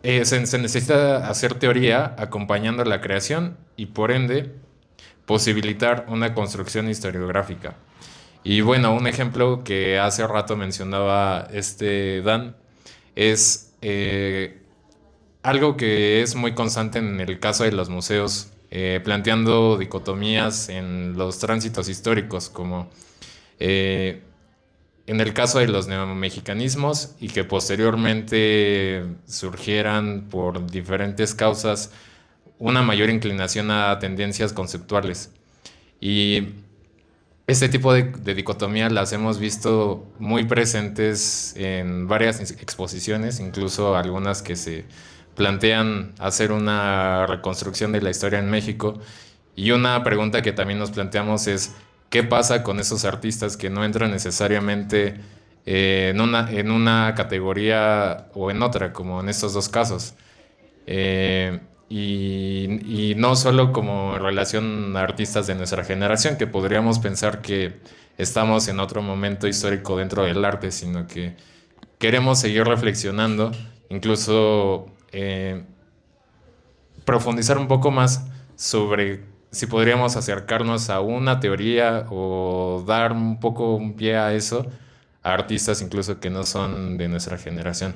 se necesita hacer teoría acompañando la creación y por ende posibilitar una construcción historiográfica. Y bueno, un ejemplo que hace rato mencionaba Dan es algo que es muy constante en el caso de los museos, planteando dicotomías en los tránsitos históricos, como eh, en el caso de los neomexicanismos y que posteriormente surgieran por diferentes causas una mayor inclinación a tendencias conceptuales. Y este tipo de dicotomía las hemos visto muy presentes en varias exposiciones, incluso algunas que se plantean hacer una reconstrucción de la historia en México. Y una pregunta que también nos planteamos es, ¿qué pasa con esos artistas que no entran necesariamente en una categoría o en otra, como en estos dos casos? Y no solo como en relación a artistas de nuestra generación, que podríamos pensar que estamos en otro momento histórico dentro del arte, sino que queremos seguir reflexionando, incluso profundizar un poco más sobre si podríamos acercarnos a una teoría o dar un poco un pie a eso, a artistas incluso que no son de nuestra generación.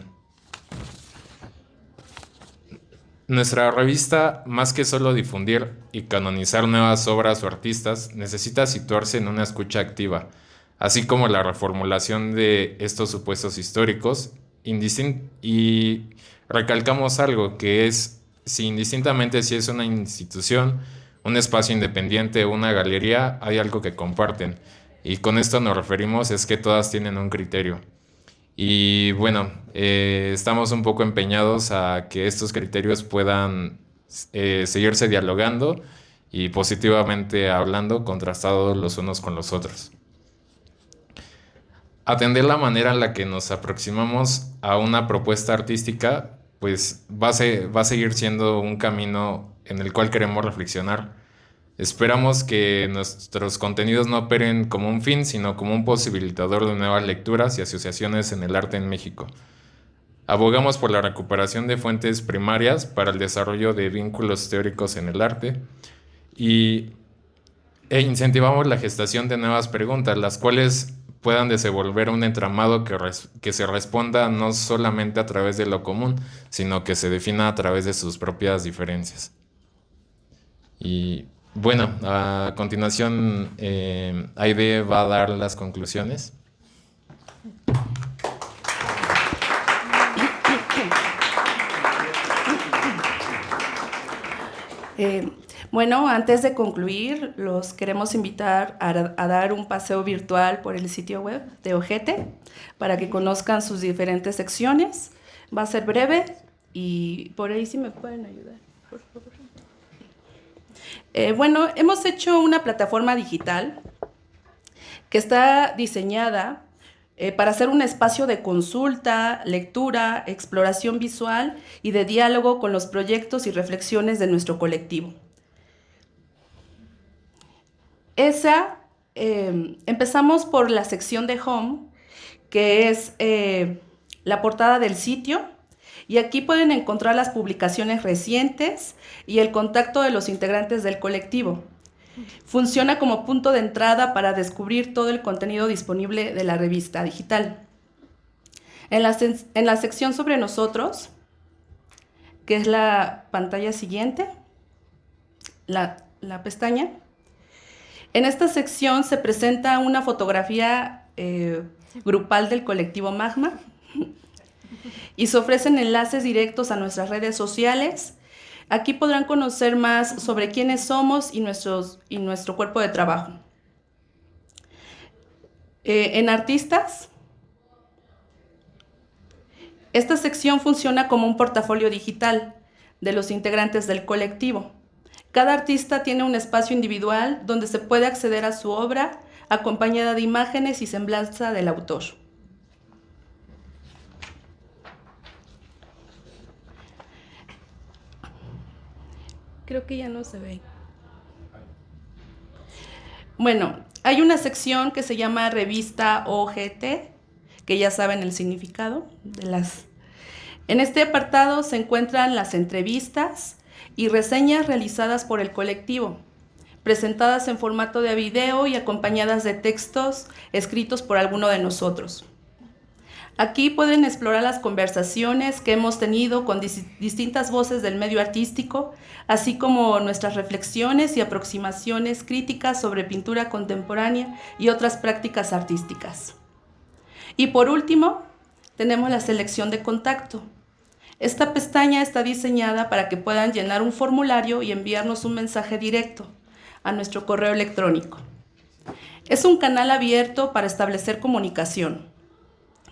Nuestra revista, más que solo difundir y canonizar nuevas obras o artistas, necesita situarse en una escucha activa, así como la reformulación de estos supuestos históricos, y recalcamos algo que es, si indistintamente si es una institución, un espacio independiente o una galería, hay algo que comparten, y con esto nos referimos es que todas tienen un criterio. Y bueno, estamos un poco empeñados a que estos criterios puedan seguirse dialogando y positivamente hablando, contrastados los unos con los otros. Atender la manera en la que nos aproximamos a una propuesta artística, pues va a seguir siendo un camino en el cual queremos reflexionar. Esperamos que nuestros contenidos no operen como un fin, sino como un posibilitador de nuevas lecturas y asociaciones en el arte en México. Abogamos por la recuperación de fuentes primarias para el desarrollo de vínculos teóricos en el arte e incentivamos la gestación de nuevas preguntas, las cuales puedan desenvolver un entramado que se responda no solamente a través de lo común, sino que se defina a través de sus propias diferencias. Y bueno, a continuación Aide va a dar las conclusiones.
Bueno, antes de concluir, los queremos invitar a dar un paseo virtual por el sitio web de OJETE para que conozcan sus diferentes secciones. Va a ser breve y por ahí sí me pueden ayudar, por favor. Bueno, hemos hecho una plataforma digital que está diseñada para ser un espacio de consulta, lectura, exploración visual y de diálogo con los proyectos y reflexiones de nuestro colectivo. Empezamos por la sección de Home, que es la portada del sitio, y aquí pueden encontrar las publicaciones recientes y el contacto de los integrantes del colectivo. Funciona como punto de entrada para descubrir todo el contenido disponible de la revista digital. En la sección sobre nosotros, que es la pantalla siguiente, la pestaña, en esta sección se presenta una fotografía grupal del colectivo Magma y se ofrecen enlaces directos a nuestras redes sociales. Aquí podrán conocer más sobre quiénes somos y nuestro cuerpo de trabajo. En artistas, esta sección funciona como un portafolio digital de los integrantes del colectivo. Cada artista tiene un espacio individual donde se puede acceder a su obra acompañada de imágenes y semblanza del autor. Creo que ya no se ve. Bueno, hay una sección que se llama Revista OGT, que ya saben el significado de las... En este apartado se encuentran las entrevistas y reseñas realizadas por el colectivo, presentadas en formato de video y acompañadas de textos escritos por alguno de nosotros. Aquí pueden explorar las conversaciones que hemos tenido con distintas voces del medio artístico, así como nuestras reflexiones y aproximaciones críticas sobre pintura contemporánea y otras prácticas artísticas. Y por último, tenemos la selección de contacto. Esta pestaña está diseñada para que puedan llenar un formulario y enviarnos un mensaje directo a nuestro correo electrónico. Es un canal abierto para establecer comunicación,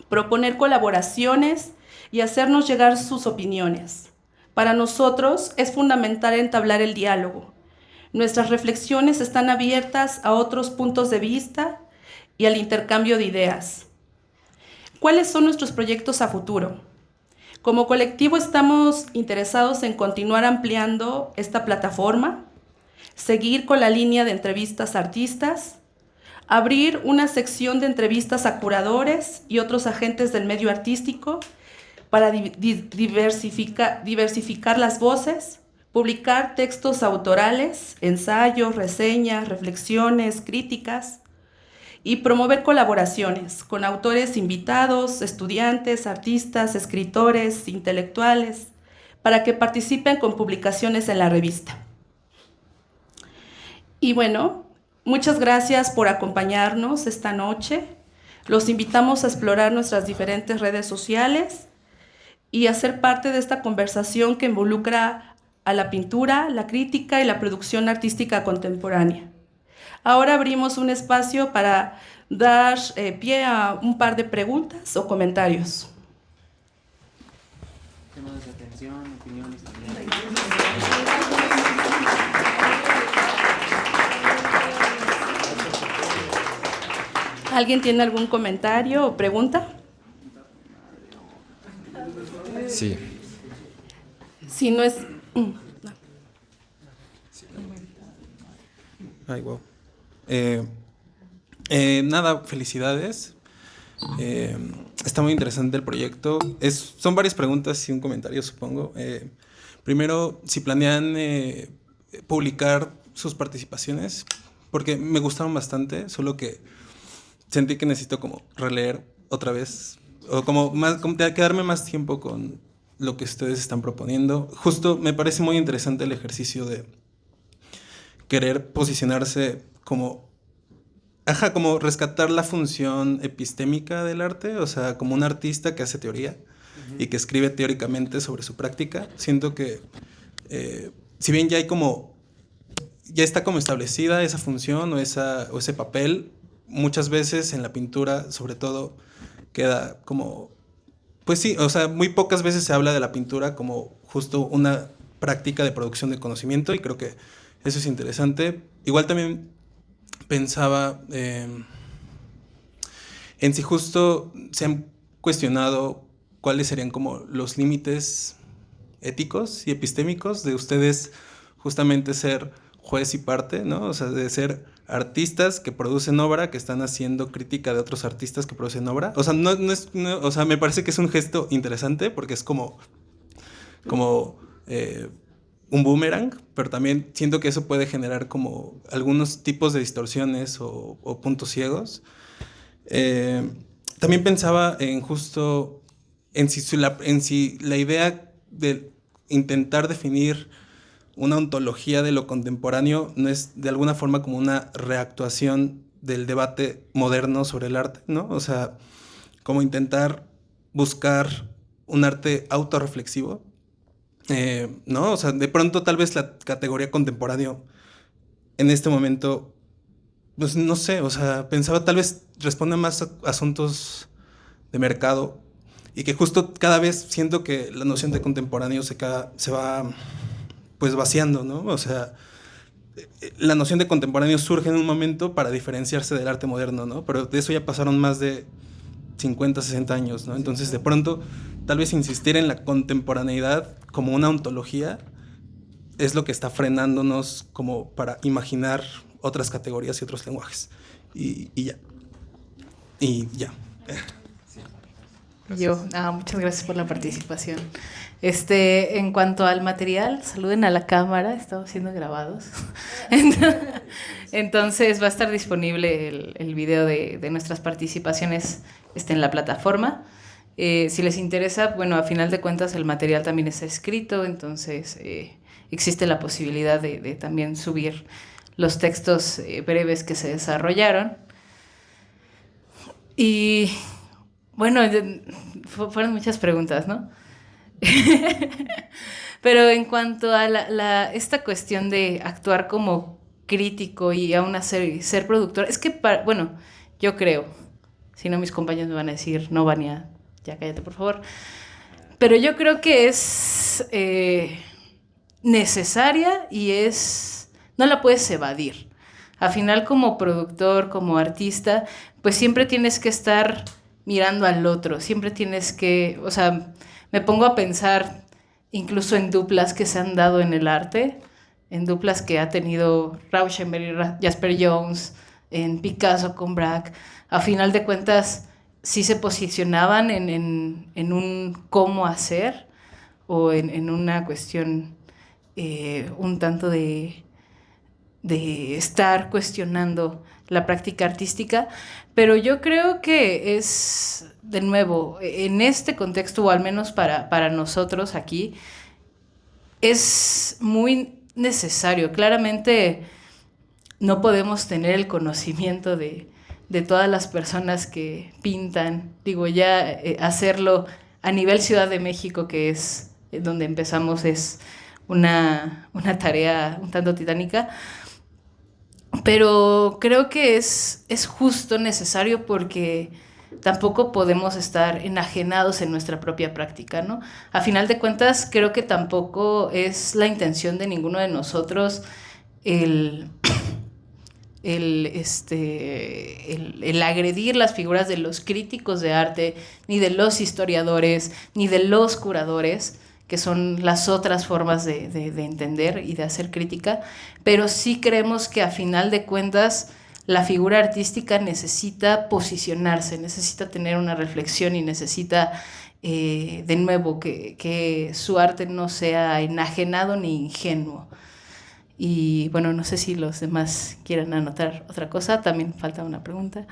proponer colaboraciones y hacernos llegar sus opiniones. Para nosotros es fundamental entablar el diálogo. Nuestras reflexiones están abiertas a otros puntos de vista y al intercambio de ideas. ¿Cuáles son nuestros proyectos a futuro? Como colectivo estamos interesados en continuar ampliando esta plataforma, seguir con la línea de entrevistas a artistas, abrir una sección de entrevistas a curadores y otros agentes del medio artístico para diversificar las voces, publicar textos autorales, ensayos, reseñas, reflexiones, críticas y promover colaboraciones con autores invitados, estudiantes, artistas, escritores, intelectuales, para que participen con publicaciones en la revista. Y bueno, muchas gracias por acompañarnos esta noche. Los invitamos a explorar nuestras diferentes redes sociales y a ser parte de esta conversación que involucra a la pintura, la crítica y la producción artística contemporánea. Ahora abrimos un espacio para dar pie a un par de preguntas o comentarios.
Temas de atención, opiniones también.
¿Alguien tiene algún comentario o pregunta?
Sí.
Si no es...
Ay, wow. Nada, felicidades. Está muy interesante el proyecto. Son varias preguntas y un comentario, supongo. Primero, si planean publicar sus participaciones, porque me gustaron bastante, solo que sentí que necesito como releer otra vez, o como quedarme más tiempo con lo que ustedes están proponiendo. Justo me parece muy interesante el ejercicio de querer posicionarse como rescatar la función epistémica del arte, o sea, como un artista que hace teoría y que escribe teóricamente sobre su práctica. Siento que si bien ya está como establecida esa función o ese papel, muchas veces en la pintura, sobre todo, queda como... Pues sí, o sea, muy pocas veces se habla de la pintura como justo una práctica de producción de conocimiento, y creo que eso es interesante. Igual también pensaba en si justo se han cuestionado cuáles serían como los límites éticos y epistémicos de ustedes justamente ser juez y parte, ¿no? O sea, de ser artistas que producen obra, que están haciendo crítica de otros artistas que producen obra. O sea, o sea, me parece que es un gesto interesante porque es como un boomerang, pero también siento que eso puede generar como algunos tipos de distorsiones o puntos ciegos. También pensaba en si la idea de intentar definir una ontología de lo contemporáneo no es de alguna forma como una reactuación del debate moderno sobre el arte, ¿no? O sea, como intentar buscar un arte autorreflexivo, ¿no? O sea, de pronto tal vez la categoría contemporáneo en este momento, pues no sé, o sea, pensaba tal vez responde más a asuntos de mercado, y que justo cada vez siento que la noción de contemporáneo se va pues vaciando, ¿no? O sea, la noción de contemporáneo surge en un momento para diferenciarse del arte moderno, ¿no? Pero de eso ya pasaron más de 50, 60 años, ¿no? Entonces, de pronto, tal vez insistir en la contemporaneidad como una ontología es lo que está frenándonos como para imaginar otras categorías y otros lenguajes. Y ya. Y ya.
Muchas gracias por la participación. En cuanto al material, saluden a la cámara, estamos siendo grabados. Entonces va a estar disponible el video de nuestras participaciones en la plataforma. Si les interesa, bueno, a final de cuentas el material también está escrito, entonces existe la posibilidad de también subir los textos breves que se desarrollaron. Y bueno, fueron muchas preguntas, ¿no? Pero en cuanto a esta cuestión de actuar como crítico y aún ser productor, es que, bueno, yo creo, si no mis compañeros me van a decir, no, Vania, ya cállate por favor, pero yo creo que es necesaria y no la puedes evadir. Al final, como productor, como artista, pues siempre tienes que estar mirando al otro, siempre tienes que, o sea, me pongo a pensar incluso en duplas que se han dado en el arte, en duplas que ha tenido Rauschenberg y Jasper Jones, en Picasso con Braque. A final de cuentas, sí se posicionaban en un cómo hacer o en una cuestión un tanto de estar cuestionando la práctica artística, pero yo creo que es, de nuevo, en este contexto, o al menos para nosotros aquí, es muy necesario. Claramente no podemos tener el conocimiento de todas las personas que pintan, digo, ya hacerlo a nivel Ciudad de México, que es donde empezamos, es una tarea un tanto titánica. Pero creo que es justo necesario porque tampoco podemos estar enajenados en nuestra propia práctica, ¿no? A final de cuentas, creo que tampoco es la intención de ninguno de nosotros el agredir las figuras de los críticos de arte, ni de los historiadores, ni de los curadores, que son las otras formas de entender y de hacer crítica, pero sí creemos que a final de cuentas la figura artística necesita posicionarse, necesita tener una reflexión y necesita, de nuevo, que su arte no sea enajenado ni ingenuo. Y bueno, no sé si los demás quieren anotar otra cosa, también falta una pregunta.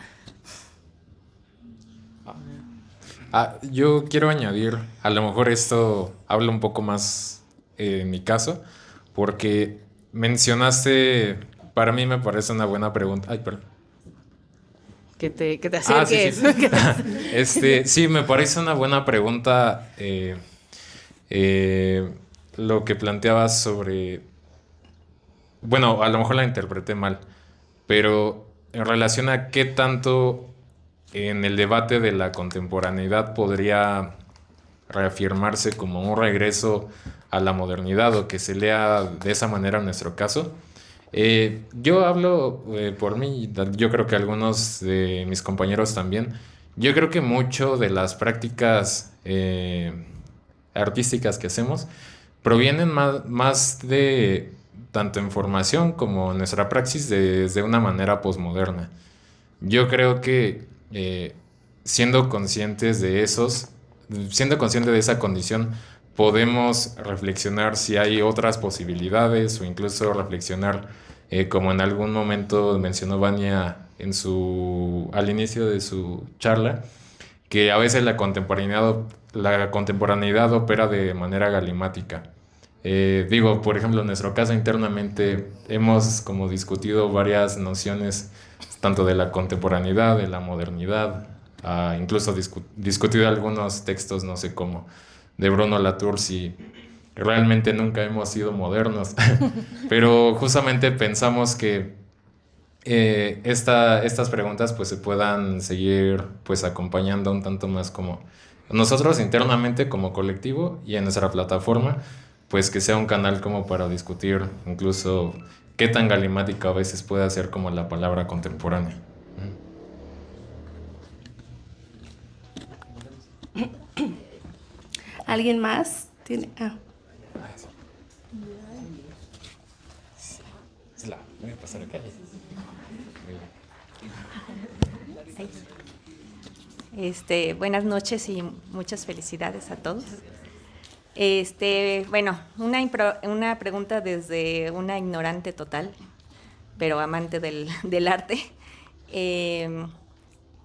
Yo quiero añadir, a lo mejor esto habla un poco más en mi caso, porque mencionaste, para mí me parece una buena pregunta. Ay, perdón.
Que te acerques.
Sí. Sí, me parece una buena pregunta lo que planteabas sobre... Bueno, a lo mejor la interpreté mal, pero en relación a qué tanto en el debate de la contemporaneidad podría reafirmarse como un regreso a la modernidad o que se lea de esa manera en nuestro caso. Yo hablo por mí, yo creo que algunos de mis compañeros también. Yo creo que mucho de las prácticas artísticas que hacemos provienen más de tanto en formación como en nuestra praxis desde una manera posmoderna. Yo creo que siendo conscientes de esa condición, podemos reflexionar si hay otras posibilidades o incluso reflexionar, como en algún momento mencionó Vania al inicio de su charla, que a veces la contemporaneidad opera de manera galimática. Por ejemplo, en nuestro caso internamente hemos como discutido varias nociones, tanto de la contemporaneidad, de la modernidad, incluso discutido algunos textos, no sé cómo, de Bruno Latour, si realmente nunca hemos sido modernos, pero justamente pensamos que estas preguntas pues se puedan seguir pues acompañando un tanto más como nosotros internamente como colectivo y en nuestra plataforma, pues que sea un canal como para discutir incluso qué tan galimática a veces puede ser como la palabra contemporánea.
¿Alguien más? ¿Tiene?
Voy a pasar acá.
Buenas noches y muchas felicidades a todos. Bueno, una pregunta desde una ignorante total, pero amante del arte.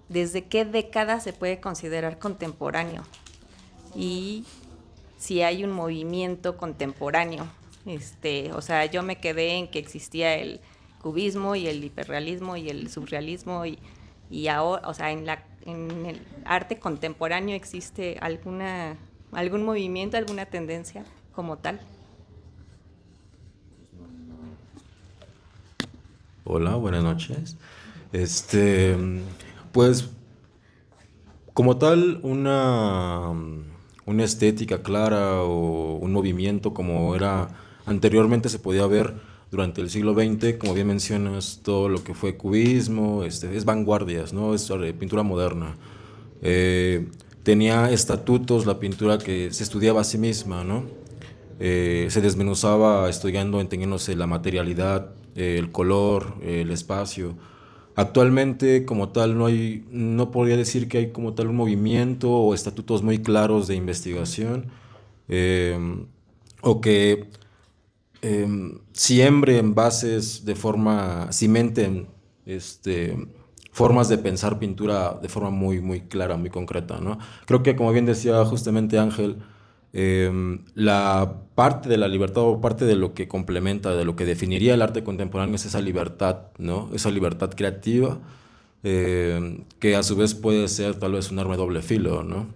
¿Desde qué década se puede considerar contemporáneo? Y si hay un movimiento contemporáneo. O sea, yo me quedé en que existía el cubismo y el hiperrealismo y el surrealismo y ahora, o sea, en el arte contemporáneo existe algún movimiento, alguna tendencia como tal.
Hola, buenas noches. Pues, como tal, una estética clara o un movimiento como era anteriormente se podía ver durante el siglo XX, como bien mencionas, todo lo que fue cubismo, es vanguardias, ¿no? Es pintura moderna. Tenía estatutos la pintura que se estudiaba a sí misma, ¿no? Se desmenuzaba estudiando, entendiéndose la materialidad, el color, el espacio. Actualmente, como tal, no podría decir que hay como tal un movimiento o estatutos muy claros de investigación, o que siembren bases cimenten formas de pensar pintura de forma muy, muy clara, muy concreta, ¿no? Creo que, como bien decía justamente Ángel, la parte de la libertad o parte de lo que complementa, de lo que definiría el arte contemporáneo es esa libertad, ¿no? Esa libertad creativa, que a su vez puede ser tal vez un arma de doble filo, ¿no?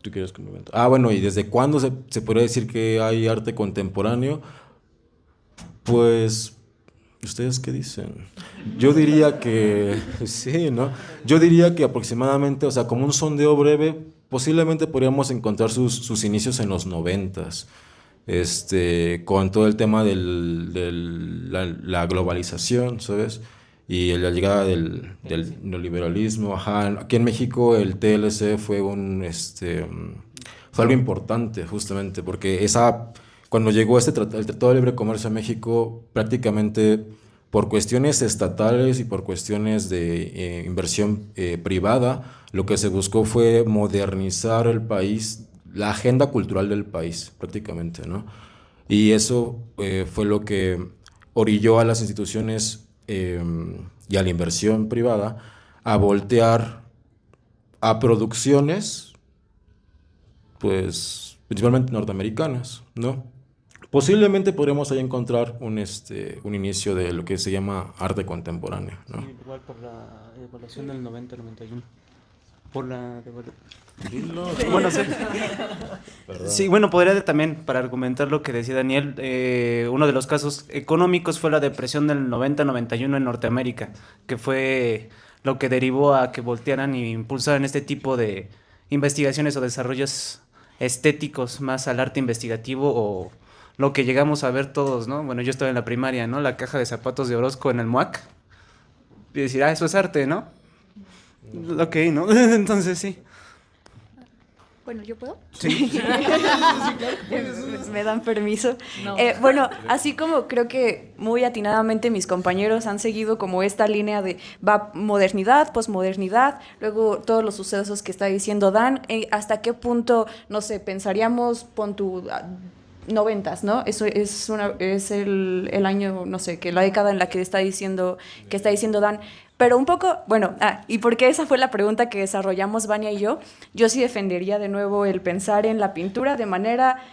¿Tú quieres complementar? Bueno, ¿y desde cuándo se podría decir que hay arte contemporáneo? Pues, ¿ustedes qué dicen? Yo diría que, sí, ¿no? Yo diría que aproximadamente, o sea, como un sondeo breve, posiblemente podríamos encontrar sus inicios en los 90s, con todo el tema de la globalización, ¿sabes? Y la llegada del neoliberalismo. Ajá. Aquí en México el TLC fue fue algo importante, justamente, porque cuando llegó el Tratado de Libre Comercio a México, prácticamente por cuestiones estatales y por cuestiones de inversión privada, lo que se buscó fue modernizar el país, la agenda cultural del país, prácticamente, ¿no? Y eso fue lo que orilló a las instituciones y a la inversión privada a voltear a producciones, pues, principalmente norteamericanas, ¿no? Posiblemente podremos ahí encontrar un inicio de lo que se llama arte contemporáneo, ¿no?
Sí, igual por la evaluación del 90-91. Por la bueno, sí. Sí, bueno, podría también, para argumentar lo que decía Daniel, uno de los casos económicos fue la depresión del 90-91 en Norteamérica, que fue lo que derivó a que voltearan y impulsaran este tipo de investigaciones o desarrollos estéticos más al arte investigativo o lo que llegamos a ver todos, ¿no? Bueno, yo estaba en la primaria, ¿no? La caja de zapatos de Orozco en el MUAC. Y decir, eso es arte, ¿no? Ok, ¿no? Entonces sí.
Bueno, ¿yo puedo?
Sí.
¿Me dan permiso?
No.
Bueno, así como creo que muy atinadamente mis compañeros han seguido como esta línea de va modernidad, posmodernidad, luego todos los sucesos que está diciendo Dan, hasta qué punto, no sé, pensaríamos, pon tu 90s, ¿no? Eso es el año, no sé, que la década en la que está diciendo Dan. Pero un poco, bueno, y porque esa fue la pregunta que desarrollamos Vania y yo sí defendería de nuevo el pensar en la pintura de manera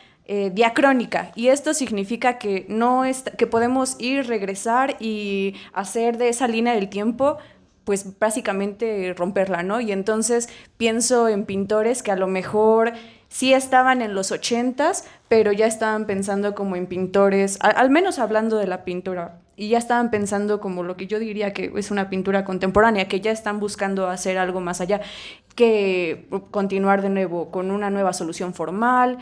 diacrónica. Y esto significa que, que podemos ir, regresar y hacer de esa línea del tiempo, pues básicamente romperla, ¿no? Y entonces pienso en pintores que a lo mejor sí estaban en los 80s, pero ya estaban pensando como en pintores, al menos hablando de la pintura, y ya estaban pensando como lo que yo diría que es una pintura contemporánea, que ya están buscando hacer algo más allá, que continuar de nuevo con una nueva solución formal.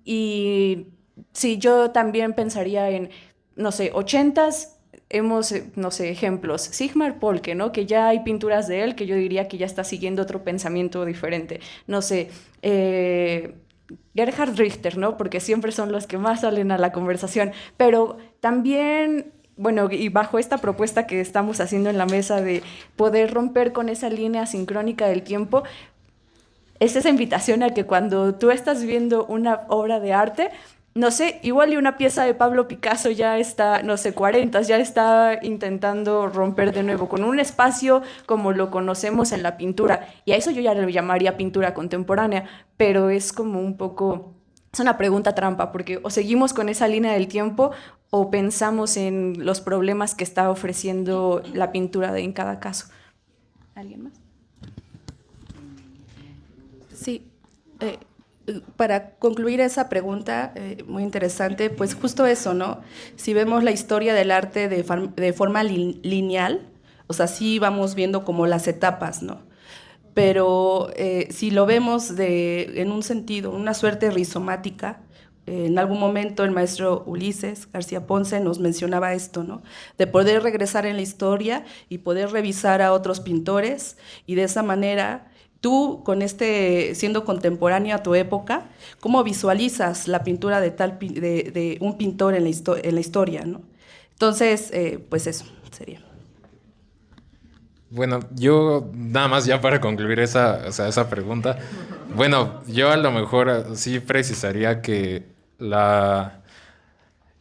Y sí, yo también pensaría en, no sé, 80s, no sé, ejemplos, Sigmar Polke, ¿no? Que ya hay pinturas de él que yo diría que ya está siguiendo otro pensamiento diferente. No sé, Gerhard Richter, ¿no? Porque siempre son los que más salen a la conversación, pero también, bueno, y bajo esta propuesta que estamos haciendo en la mesa de poder romper con esa línea sincrónica del tiempo, es esa invitación a que cuando tú estás viendo una obra de arte, no sé, igual y una pieza de Pablo Picasso ya está, no sé, 40, ya está intentando romper de nuevo con un espacio como lo conocemos en la pintura. Y a eso yo ya le llamaría pintura contemporánea, pero es como un poco, es una pregunta trampa, porque o seguimos con esa línea del tiempo o pensamos en los problemas que está ofreciendo la pintura en cada caso. ¿Alguien más?
Sí, para concluir esa pregunta, muy interesante, pues justo eso, ¿no? Si vemos la historia del arte de forma lineal, o sea, sí vamos viendo como las etapas, ¿no? Pero si lo vemos en un sentido, una suerte rizomática, en algún momento el maestro Ulises García Ponce nos mencionaba esto, ¿no? De poder regresar en la historia y poder revisar a otros pintores y de esa manera tú, siendo contemporáneo a tu época, ¿cómo visualizas la pintura de un pintor en la historia, ¿no? Entonces, pues eso sería.
Bueno, yo nada más ya para concluir esa pregunta, bueno, yo a lo mejor sí precisaría que la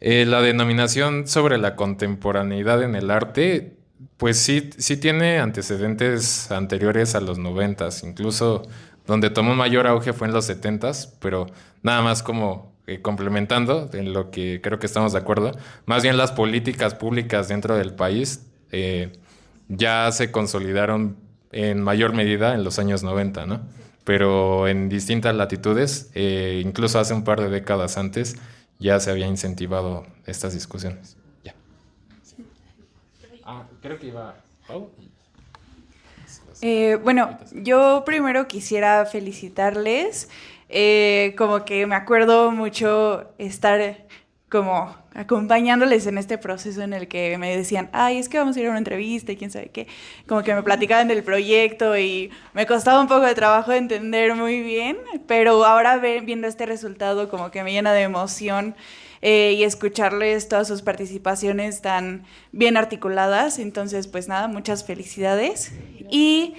denominación sobre la contemporaneidad en el arte, pues sí tiene antecedentes anteriores a los 90s, incluso donde tomó mayor auge fue en los 70s, pero nada más como complementando en lo que creo que estamos de acuerdo, más bien las políticas públicas dentro del país ya se consolidaron en mayor medida en los años 90, ¿no? Pero en distintas latitudes, incluso hace un par de décadas antes, ya se había incentivado estas discusiones. Ya. Creo que iba Pau.
Bueno, yo primero quisiera felicitarles. Como que me acuerdo mucho estar como acompañándoles en este proceso en el que me decían, ay, es que vamos a ir a una entrevista y quién sabe qué. Como que me platicaban del proyecto y me costaba un poco de trabajo entender muy bien, pero ahora viendo este resultado como que me llena de emoción y escucharles todas sus participaciones tan bien articuladas. Entonces, pues nada, muchas felicidades. Y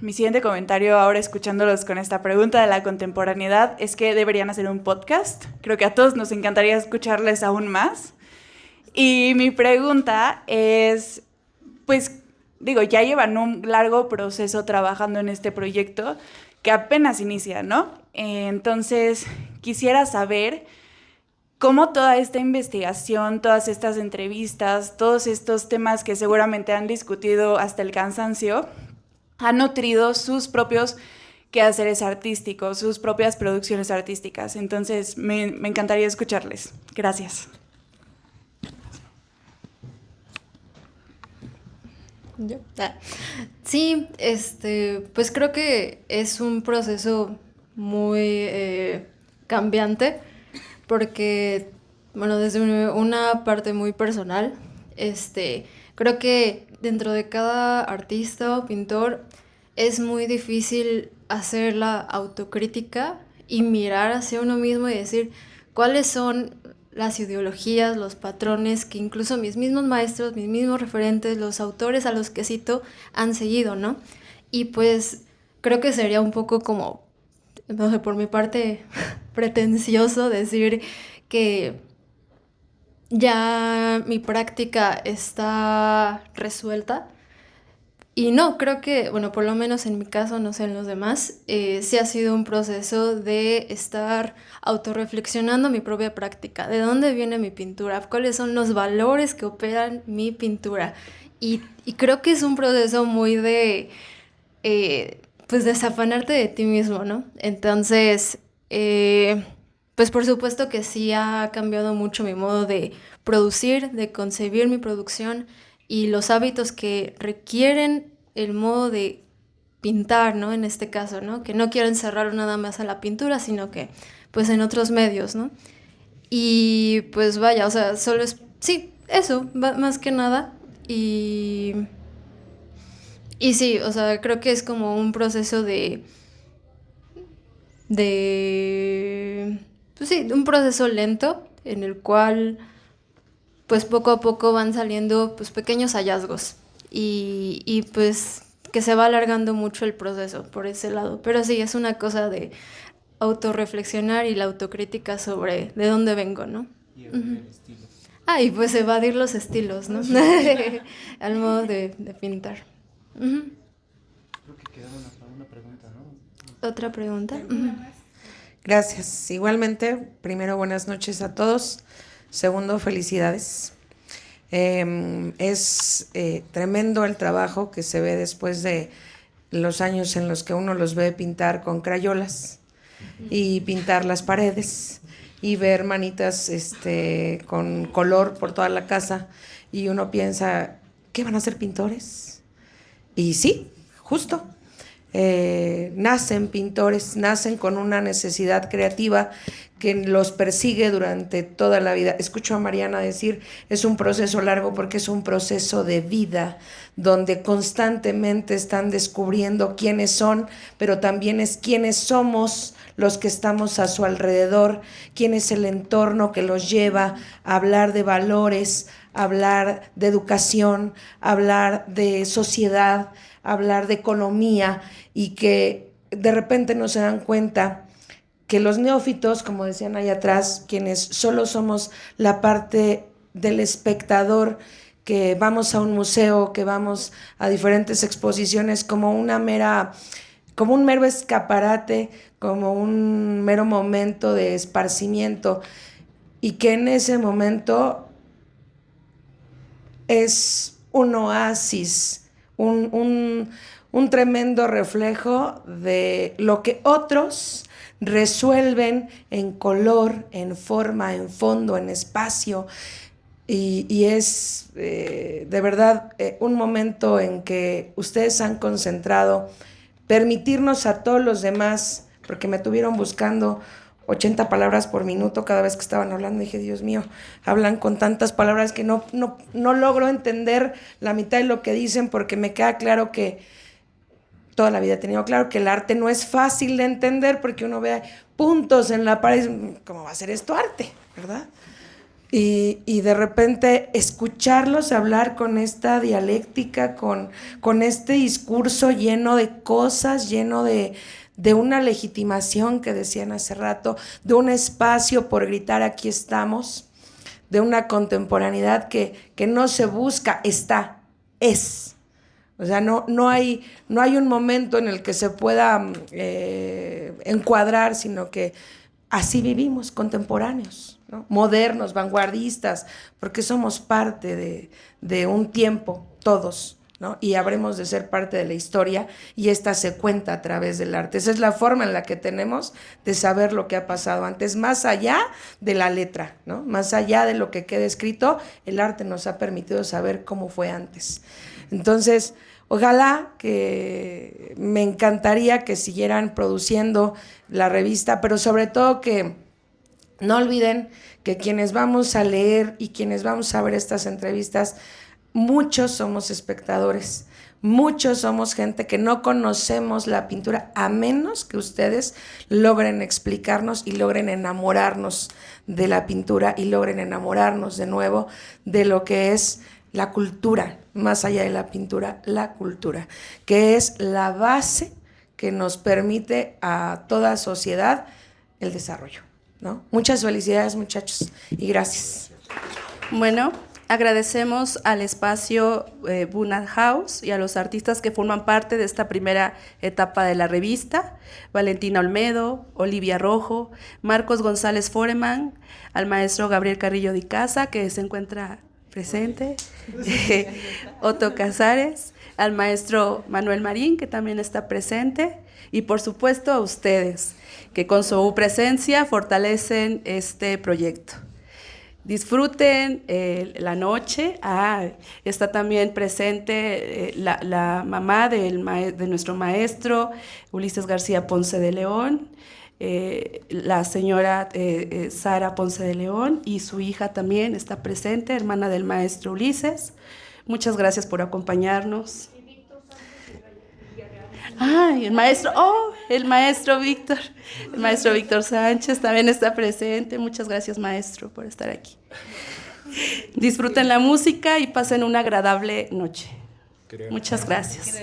mi siguiente comentario ahora escuchándolos con esta pregunta de la contemporaneidad es que deberían hacer un podcast. Creo que a todos nos encantaría escucharles aún más. Y mi pregunta es, pues digo, ya llevan un largo proceso trabajando en este proyecto que apenas inicia, ¿no? Entonces, quisiera saber cómo toda esta investigación, todas estas entrevistas, todos estos temas que seguramente han discutido hasta el cansancio, han nutrido sus propios quehaceres artísticos, sus propias producciones artísticas. Entonces, me encantaría escucharles. Gracias.
¿Yo? Sí, pues creo que es un proceso muy cambiante, porque, bueno, desde una parte muy personal, creo que dentro de cada artista o pintor es muy difícil hacer la autocrítica y mirar hacia uno mismo y decir cuáles son las ideologías, los patrones que incluso mis mismos maestros, mis mismos referentes, los autores a los que cito han seguido, ¿no? Y pues creo que sería un poco como, no sé, por mi parte pretencioso decir que ya mi práctica está resuelta. Y no, creo que, bueno, por lo menos en mi caso, no sé en los demás, sí ha sido un proceso de estar autorreflexionando mi propia práctica. ¿De dónde viene mi pintura? ¿Cuáles son los valores que operan mi pintura? Y creo que es un proceso muy de, pues, desafanarte de ti mismo, ¿no? Entonces, pues por supuesto que sí ha cambiado mucho mi modo de producir, de concebir mi producción y los hábitos que requieren el modo de pintar, ¿no? En este caso, ¿no? Que no quiero encerrar nada más a la pintura, sino que, pues, en otros medios, ¿no? Y, pues, vaya, o sea, solo es, sí, eso, más que nada. Y sí, o sea, creo que es como un proceso de pues sí, un proceso lento en el cual pues poco a poco van saliendo pues pequeños hallazgos y pues que se va alargando mucho el proceso por ese lado. Pero sí, es una cosa de autorreflexionar y la autocrítica sobre de dónde vengo, ¿no? Y pues evadir los estilos, ¿no? Al modo de pintar. Creo
que quedaba una pregunta, ¿no?
¿Otra pregunta?
Gracias. Igualmente, primero, buenas noches a todos. Segundo, felicidades. Es tremendo el trabajo que se ve después de los años en los que uno los ve pintar con crayolas y pintar las paredes y ver manitas con color por toda la casa y uno piensa, ¿qué van a ser pintores? Y sí, justo. Nacen pintores, nacen con una necesidad creativa que los persigue durante toda la vida. Escucho a Mariana decir, es un proceso largo porque es un proceso de vida, donde constantemente están descubriendo quiénes son, pero también es quiénes somos los que estamos a su alrededor, quién es el entorno que los lleva a hablar de valores, a hablar de educación, a hablar de sociedad, a hablar de economía, y que de repente no se dan cuenta que los neófitos, como decían allá atrás, quienes solo somos la parte del espectador, que vamos a un museo, que vamos a diferentes exposiciones como un mero escaparate, como un mero momento de esparcimiento, y que en ese momento es un oasis, un tremendo reflejo de lo que otros resuelven en color, en forma, en fondo, en espacio, y es de verdad un momento en que ustedes han concentrado permitirnos a todos los demás, porque me tuvieron buscando 80 palabras por minuto cada vez que estaban hablando. Dije, Dios mío, hablan con tantas palabras que no logro entender la mitad de lo que dicen, porque me queda claro que toda la vida he tenido claro que el arte no es fácil de entender, porque uno ve puntos en la pared, ¿cómo va a ser esto arte? ¿Verdad? Y de repente escucharlos hablar con esta dialéctica, con este discurso lleno de cosas, lleno de una legitimación que decían hace rato, de un espacio por gritar aquí estamos, de una contemporaneidad que no se busca, es. O sea, no hay un momento en el que se pueda encuadrar, sino que así vivimos, contemporáneos, ¿no? Modernos, vanguardistas, porque somos parte de un tiempo, todos, ¿no? Y habremos de ser parte de la historia, y esta se cuenta a través del arte. Esa es la forma en la que tenemos de saber lo que ha pasado antes, más allá de la letra, ¿no? Más allá de lo que queda escrito, el arte nos ha permitido saber cómo fue antes. Entonces, ojalá que me encantaría que siguieran produciendo la revista, pero sobre todo que no olviden que quienes vamos a leer y quienes vamos a ver estas entrevistas, muchos somos espectadores, muchos somos gente que no conocemos la pintura, a menos que ustedes logren explicarnos y logren enamorarnos de la pintura y logren enamorarnos de nuevo de lo que es la cultura, más allá de la pintura, la cultura, que es la base que nos permite a toda sociedad el desarrollo, ¿no? Muchas felicidades, muchachos, y gracias.
Bueno, agradecemos al espacio Bunad House y a los artistas que forman parte de esta primera etapa de la revista: Valentina Olmedo, Olivia Rojo, Marcos González Foreman, al maestro Gabriel Carrillo de Casa, que se encuentra presente, Otto Casares, al maestro Manuel Marín, que también está presente, y por supuesto a ustedes, que con su presencia fortalecen este proyecto. Disfruten la noche. Está también presente la mamá de nuestro maestro Ulises García Ponce de León, la señora Sara Ponce de León, y su hija también está presente, hermana del maestro Ulises. Muchas gracias por acompañarnos. Ay, el maestro Víctor Sánchez también está presente. Muchas gracias, maestro, por estar aquí. Disfruten la música y pasen una agradable noche. Muchas gracias.